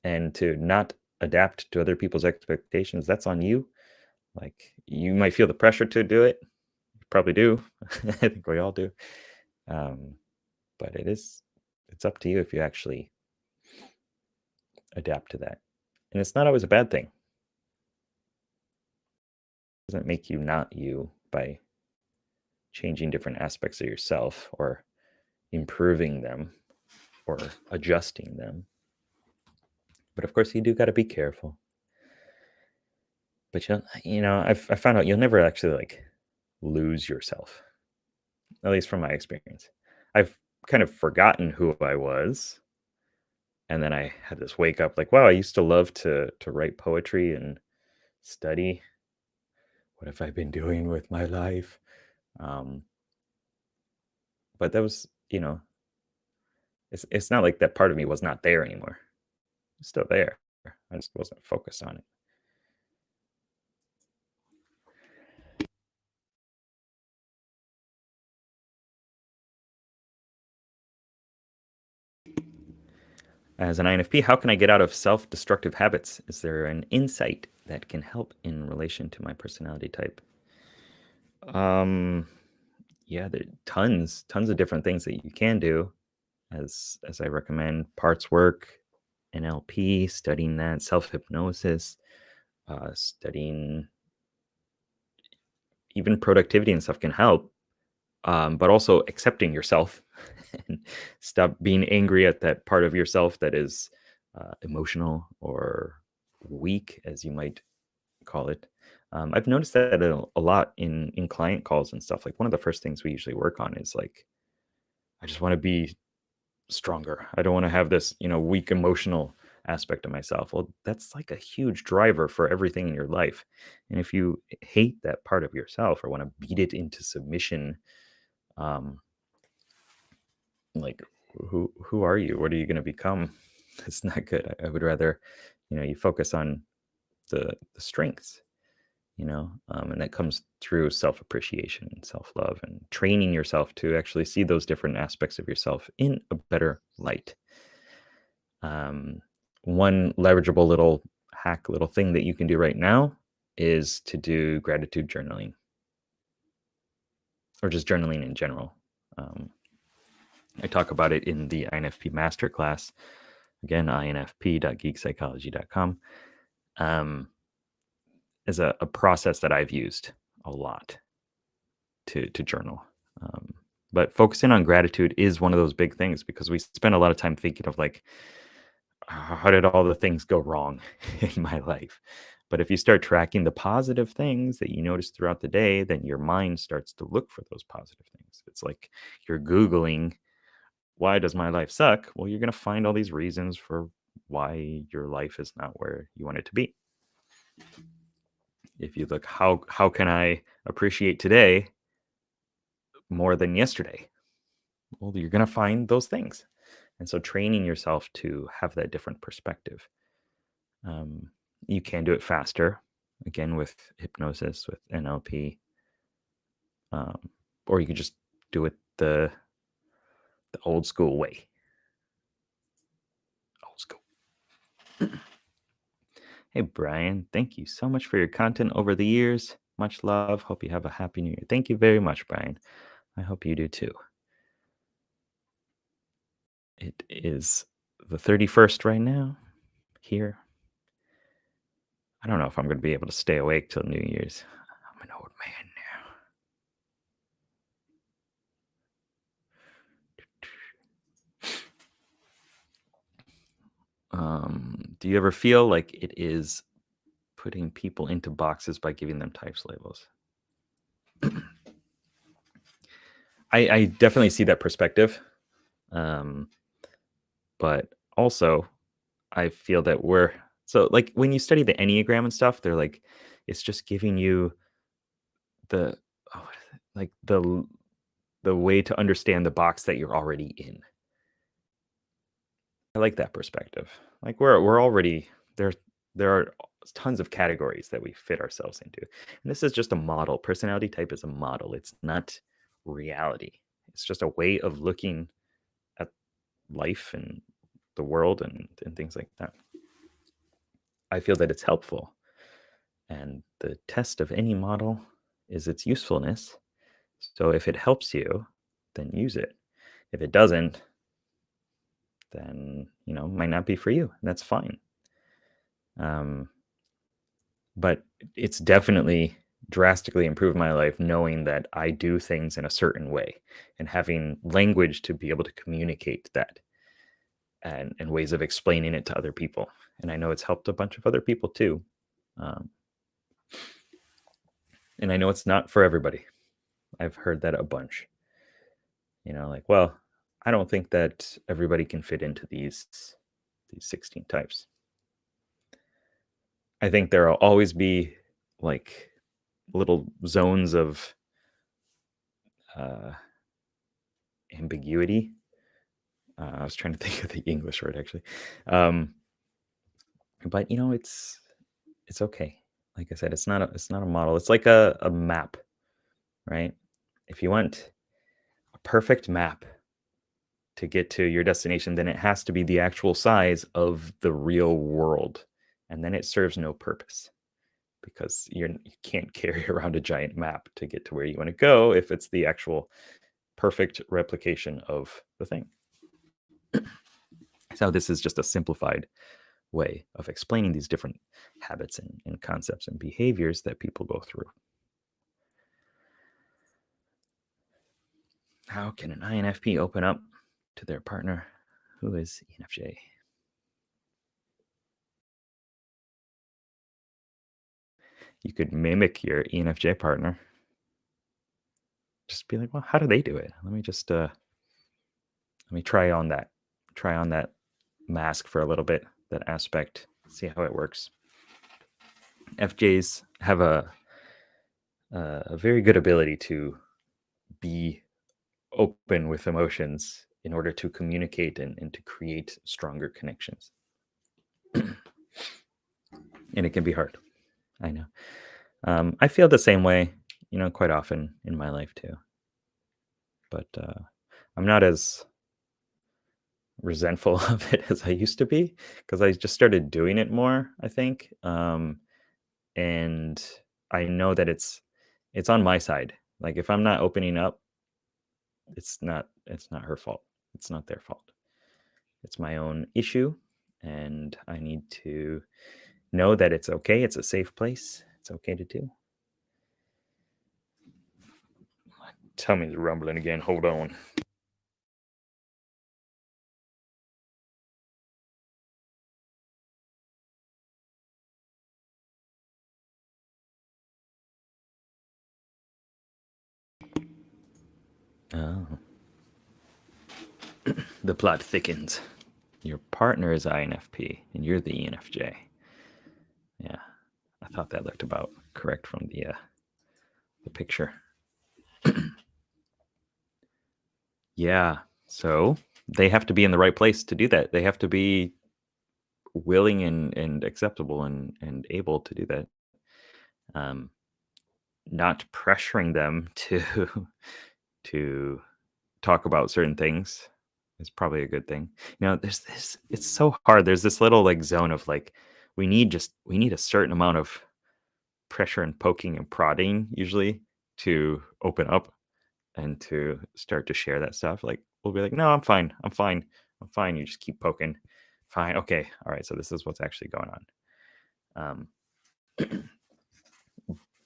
And to not adapt to other people's expectations, that's on you. Like, you might feel the pressure to do it. You probably do. I think we all do. But it's up to you if you actually adapt to that. And it's not always a bad thing. It doesn't make you not you by changing different aspects of yourself or improving them or adjusting them. But of course, you do got to be careful. But I found out you'll never actually like lose yourself, at least from my experience. I've kind of forgotten who I was, And then I had this wake up like, wow, I used to love to write poetry and study. What have I been doing with my life? Um, but that was, it's not like that part of me was not there anymore. It's still there. I just wasn't focused on it. As an INFP, how can I get out of self-destructive habits? Is there an insight that can help in relation to my personality type? Um, yeah, there tons of different things that you can do. As I recommend, parts work, NLP, studying that, self-hypnosis, studying even productivity and stuff can help. But also accepting yourself and stop being angry at that part of yourself that is emotional or weak, as you might call it. I've noticed that a lot in client calls and stuff. Like one of the first things we usually work on is like, I just want to be stronger. I don't want to have this, weak emotional aspect of myself. Well, that's like a huge driver for everything in your life. And if you hate that part of yourself or want to beat it into submission, um, like who are you? What are you going to become? It's not good. I would rather, you focus on the strengths, and that comes through self-appreciation and self-love and training yourself to actually see those different aspects of yourself in a better light. Um, One leverageable little hack, little thing that you can do right now is to do gratitude journaling or just journaling in general. I talk about it in the INFP masterclass. Again, infp.geekpsychology.com, as a process that I've used a lot to journal. But focusing on gratitude is one of those big things because we spend a lot of time thinking of like, how did all the things go wrong in my life? But if you start tracking the positive things that you notice throughout the day, then your mind starts to look for those positive things. It's like you're Googling, why does my life suck? Well, you're going to find all these reasons for why your life is not where you want it to be. If you look, how can I appreciate today more than yesterday? Well, you're going to find those things. And so training yourself to have that different perspective. You can do it faster, again, with hypnosis, with NLP, or you can just do it the old school way. Old school. Hey, Brian, thank you so much for your content over the years. Much love. Hope you have a happy new year. Thank you very much, Brian. I hope you do too. It is the 31st right now here. I don't know if I'm going to be able to stay awake till New Year's. I'm an old man now. Do you ever feel like it is putting people into boxes by giving them types labels? I definitely see that perspective. But also I feel that so like when you study the Enneagram and stuff, they're like, it's just giving you the, like the way to understand the box that you're already in. I like that perspective. Like we're already there. There are tons of categories that we fit ourselves into, and this is just a model. Personality type is a model. It's not reality. It's just a way of looking at life and the world and things like that. I feel that it's helpful, and the test of any model is its usefulness. So if it helps you, then use it. If it doesn't, then might not be for you, and that's fine. But it's definitely drastically improved my life knowing that I do things in a certain way and having language to be able to communicate that and ways of explaining it to other people. And I know it's helped a bunch of other people too. And I know it's not for everybody. I've heard that a bunch. Like, well, I don't think that everybody can fit into these these 16 types. I think there will always be like little zones of ambiguity. I was trying to think of the English word actually. But you know, it's okay. Like I said, it's not a model. It's like a map, right? If you want a perfect map to get to your destination, then it has to be the actual size of the real world. And then it serves no purpose because you can't carry around a giant map to get to where you want to go if it's the actual perfect replication of the thing. So this is just a simplified way of explaining these different habits and concepts and behaviors that people go through. How can an INFP open up to their partner who is ENFJ? You could mimic your ENFJ partner. Just be like, well, how do they do it? Let me just let me try on that mask for a little bit, that aspect, see how it works. FJs have a very good ability to be open with emotions in order to communicate and to create stronger connections. And it can be hard. I know. I feel the same way, you know, quite often in my life too. But I'm not as resentful of it as I used to be because I just started doing it more, I think. And I know that it's on my side. Like if I'm not opening up, it's not her fault. It's not their fault. It's my own issue, and I need to know that it's okay. It's a safe place. It's okay to do. Tummy's rumbling again. Hold on. Oh. The plot thickens. Your partner is INFP, and you're the ENFJ. Yeah, I thought that looked about correct from the picture. Yeah, so they have to be in the right place to do that. They have to be willing and acceptable and able to do that. Not pressuring them to talk about certain things is probably a good thing. You know, there's this, it's so hard. There's this little like zone of like, we need a certain amount of pressure and poking and prodding usually to open up and to start to share that stuff. Like we'll be like, no, I'm fine. You just keep poking. Fine. Okay. All right. So this is what's actually going on.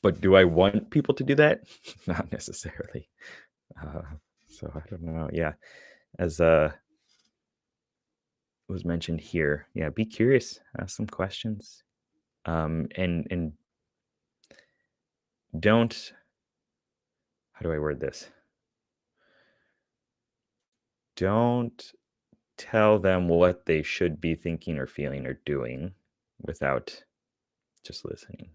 But do I want people to do that? Not necessarily. So I don't know. Yeah. As was mentioned here, yeah, be curious, ask some questions. And don't, how do I word this? Don't tell them what they should be thinking or feeling or doing without just listening.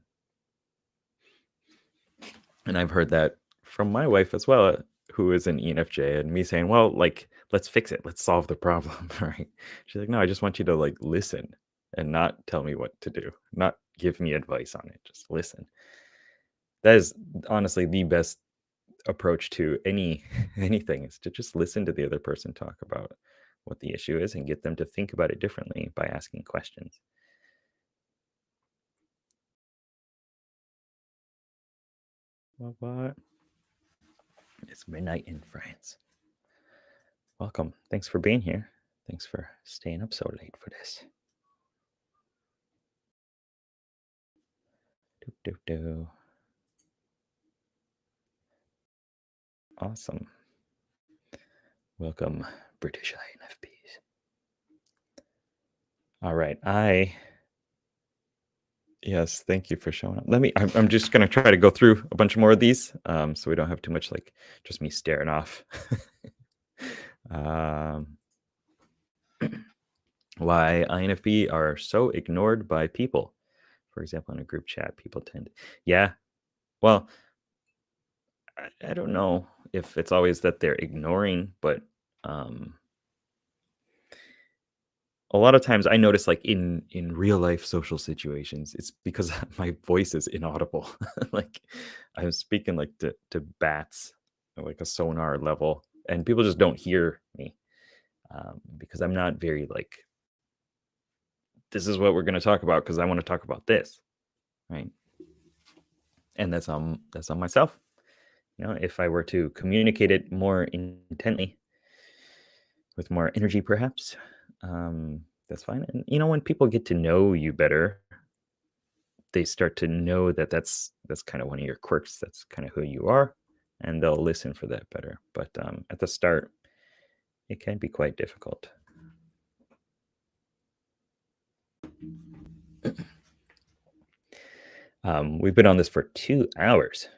And I've heard that from my wife as well, who is an ENFJ, and me saying, well, like, let's fix it. Let's solve the problem, right? She's like, no, I just want you to like listen and not tell me what to do, not give me advice on it. Just listen. That is honestly the best approach to anything, is to just listen to the other person talk about what the issue is and get them to think about it differently by asking questions. What? It's midnight in France. Welcome. Thanks for being here. Thanks for staying up so late for this. Do. Awesome. Welcome, British INFPs. All right. Yes, thank you for showing up. I'm just going to try to go through a bunch more of these so we don't have too much like just me staring off. Why INFP are so ignored by people. For example, in a group chat, people tend, yeah. Well, I don't know if it's always that they're ignoring, but um, a lot of times I notice, like in real life social situations, it's because my voice is inaudible. Like I'm speaking like to bats, like a sonar level, and people just don't hear me because I'm not very like, this is what we're going to talk about because I want to talk about this, right? And that's on myself. If I were to communicate it more intently with more energy, perhaps, that's fine. And when people get to know you better, they start to know that that's kind of one of your quirks. That's kind of who you are, and they'll listen for that better. But at the start, it can be quite difficult. We've been on this for 2 hours.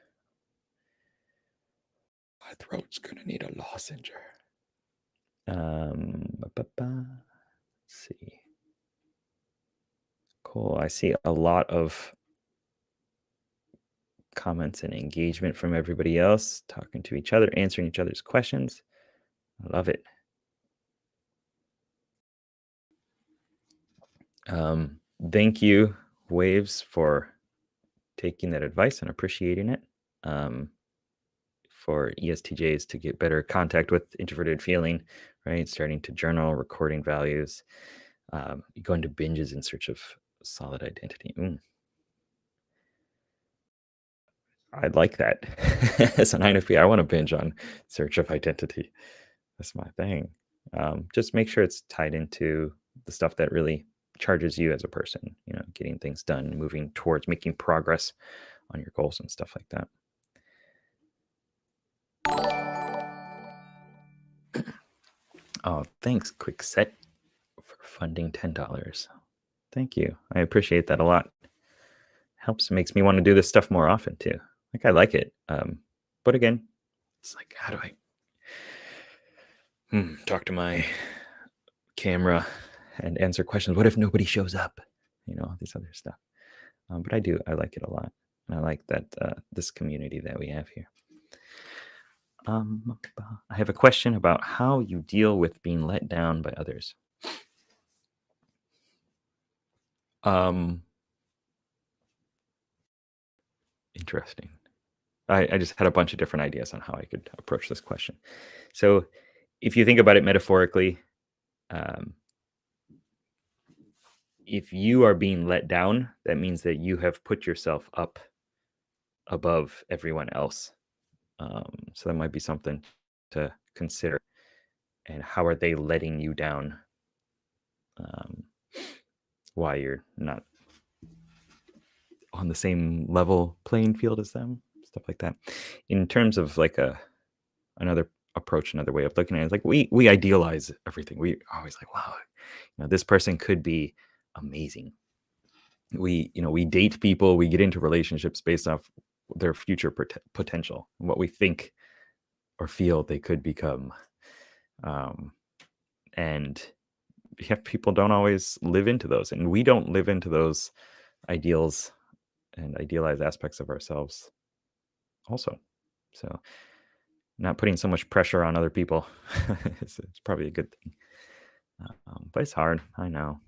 My throat's gonna need a lozenge. Let's see. Cool. I see a lot of comments and engagement from everybody else, talking to each other, answering each other's questions. I love it. Thank you, Waves, for taking that advice and appreciating it. For ESTJs to get better contact with introverted feeling, right? Starting to journal, recording values, going to binges in search of solid identity. I'd like that. As an INFP, I want to binge on search of identity. That's my thing. Just make sure it's tied into the stuff that really charges you as a person, getting things done, moving towards making progress on your goals and stuff like that. Oh, thanks, Quick Set, for funding $10. Thank you. I appreciate that a lot. Helps, makes me want to do this stuff more often too. Like, I like it. But again, it's like, how do I talk to my camera and answer questions? What if nobody shows up? This other stuff. But I like it a lot. And I like that this community that we have here. I have a question about how you deal with being let down by others. Interesting. I just had a bunch of different ideas on how I could approach this question. So if you think about it metaphorically, if you are being let down, that means that you have put yourself up above everyone else. So that might be something to consider. And how are they letting you down? Why you're not on the same level playing field as them, stuff like that. In terms of like another approach, another way of looking at it, like we idealize everything. We always like, wow, this person could be amazing. We date people, we get into relationships based off their future potential, what we think or feel they could become. And people don't always live into those, and we don't live into those ideals and idealized aspects of ourselves also. So not putting so much pressure on other people it's probably a good thing. But it's hard, I know.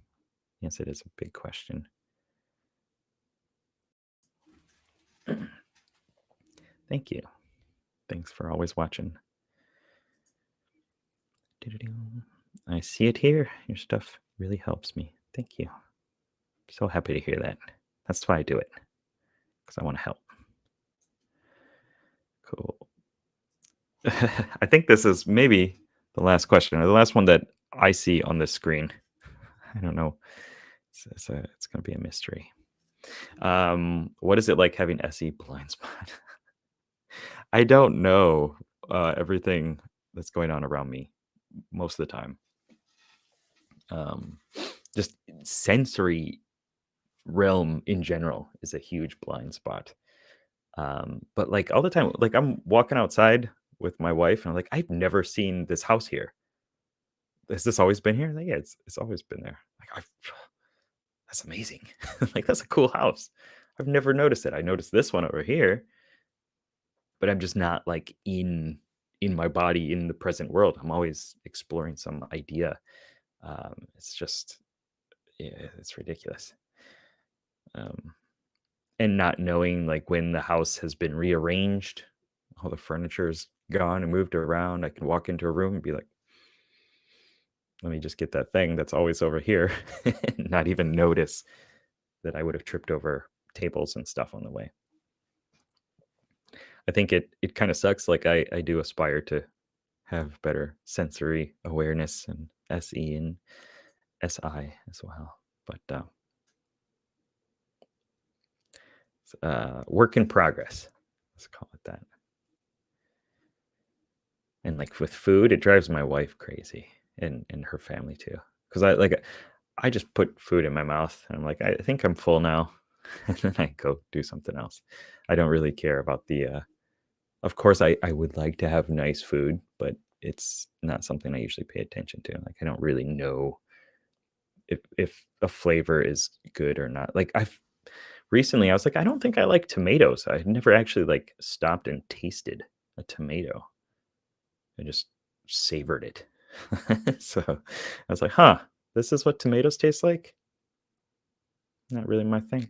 Yes, it is a big question. Thank you. Thanks for always watching. I see it here. Your stuff really helps me. Thank you. So happy to hear that. That's why I do it, because I want to help. Cool. I think this is maybe the last question, or the last one that I see on this screen. I don't know. It's going to be a mystery. What is it like having SE blind spot? I don't know everything that's going on around me most of the time. Just sensory realm in general is a huge blind spot. But like all the time, like I'm walking outside with my wife and I'm like, I've never seen this house here. has this always been here? Like, yeah, it's always been there. Like, that's amazing. Like, that's a cool house. I've never noticed it. I noticed this one over here, but I'm just not like in my body in the present world. I'm always exploring some idea. It's just, yeah, it's ridiculous. And not knowing like when the house has been rearranged, all the furniture is gone and moved around. I can walk into a room and be like, let me just get that thing that's always over here, and not even notice that I would have tripped over tables and stuff on the way. I think it kind of sucks. Like I do aspire to have better sensory awareness and SE and SI as well. But work in progress. Let's call it that. And like with food, it drives my wife crazy and her family too. Because I just put food in my mouth and I'm like, I think I'm full now. And then I go do something else. I don't really care about the of course I would like to have nice food, but it's not something I usually pay attention to. Like I don't really know if a flavor is good or not. Like recently I was like, I don't think I like tomatoes. I never actually like stopped and tasted a tomato. I just savored it. So I was like, huh, this is what tomatoes taste like? Not really my thing.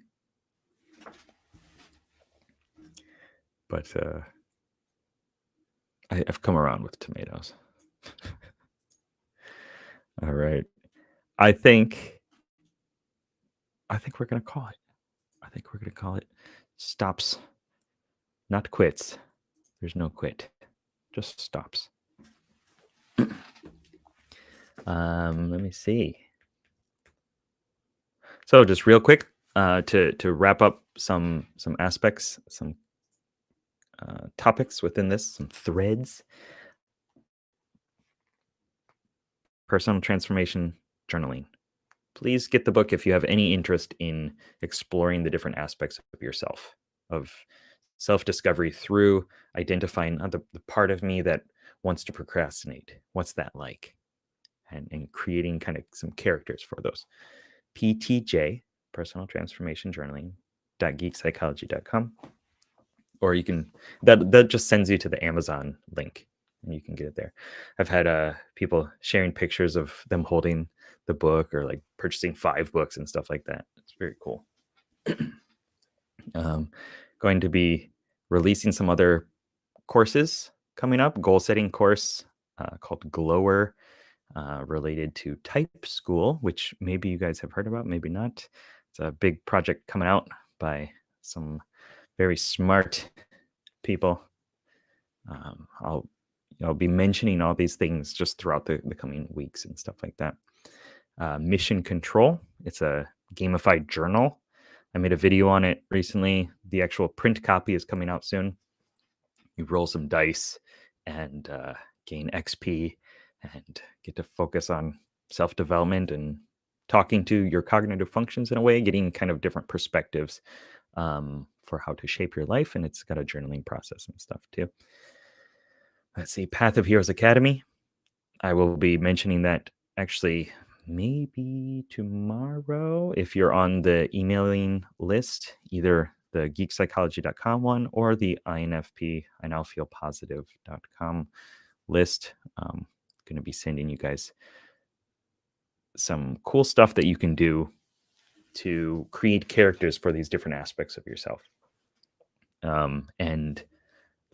But I've come around with tomatoes. All right. I think we're gonna call it. I think we're gonna call it stops, not quits. There's no quit, just stops. Let me see. So just real quick, to wrap up some aspects, some topics within this, some threads. Personal transformation journaling. Please get the book if you have any interest in exploring the different aspects of yourself, of self-discovery through identifying the part of me that wants to procrastinate. What's that like? And creating kind of some characters for those. PTJ, Personal Transformation Journaling, .geekpsychology.com. Or you can, that just sends you to the Amazon link and you can get it there. I've had people sharing pictures of them holding the book or like purchasing 5 books and stuff like that. It's very cool. Going to be releasing some other courses coming up. Goal setting course called Glower, related to Type School, which maybe you guys have heard about, maybe not. It's a big project coming out by some very smart people. I'll be mentioning all these things just throughout the coming weeks and stuff like that. Mission Control. It's a gamified journal. I made a video on it recently. The actual print copy is coming out soon. You roll some dice and gain XP and get to focus on self-development and talking to your cognitive functions in a way, getting kind of different perspectives for how to shape your life. And it's got a journaling process and stuff too. Let's see, Path of Heroes Academy. I will be mentioning that actually maybe tomorrow if you're on the emailing list, either the geekpsychology.com one or the INFP, I now feel positive.com list. I'm going to be sending you guys some cool stuff that you can do to create characters for these different aspects of yourself. And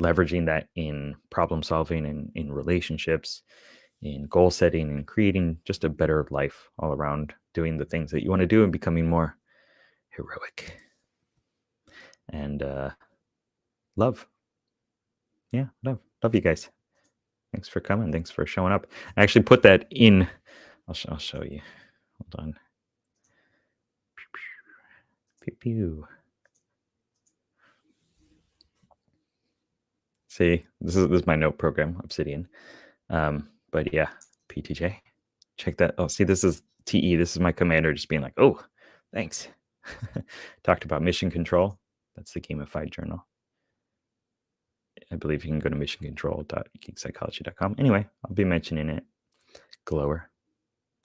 leveraging that in problem solving and in relationships, in goal setting, and creating just a better life all around, doing the things that you want to do and becoming more heroic. And love. Yeah, love you guys. Thanks for coming. Thanks for showing up. I actually put that in. I'll show you. Hold on. Pew pew. See, this is my note program, Obsidian. But yeah, PTJ. Check that. Oh, see, this is TE. This is my commander just being like, oh, thanks. Talked about mission control. That's the gamified journal. I believe you can go to missioncontrol.geekpsychology.com. Anyway, I'll be mentioning it. Glower.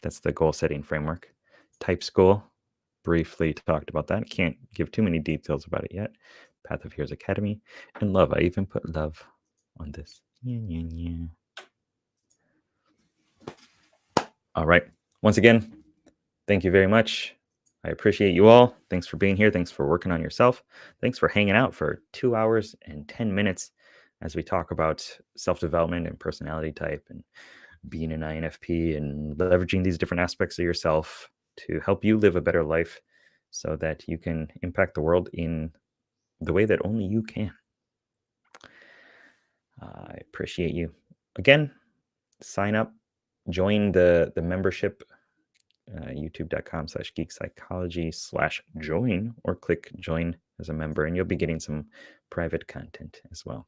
That's the goal setting framework. Type school, briefly talked about that. Can't give too many details about it yet. Path of Heroes Academy. And love. I even put love on this. Yeah. All right. Once again, thank you very much. I appreciate you all. Thanks for being here. Thanks for working on yourself. Thanks for hanging out for 2 hours and 10 minutes as we talk about self-development and personality type and being an INFP and leveraging these different aspects of yourself to help you live a better life so that you can impact the world in the way that only you can. I appreciate you. Again, sign up, join the membership, youtube.com/Geek Psychology/join, or click join as a member, and you'll be getting some private content as well.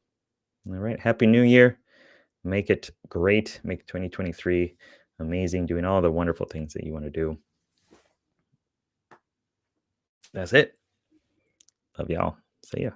All right. Happy New Year. Make it great. Make 2023 amazing, doing all the wonderful things that you want to do. That's it. Love y'all. See ya.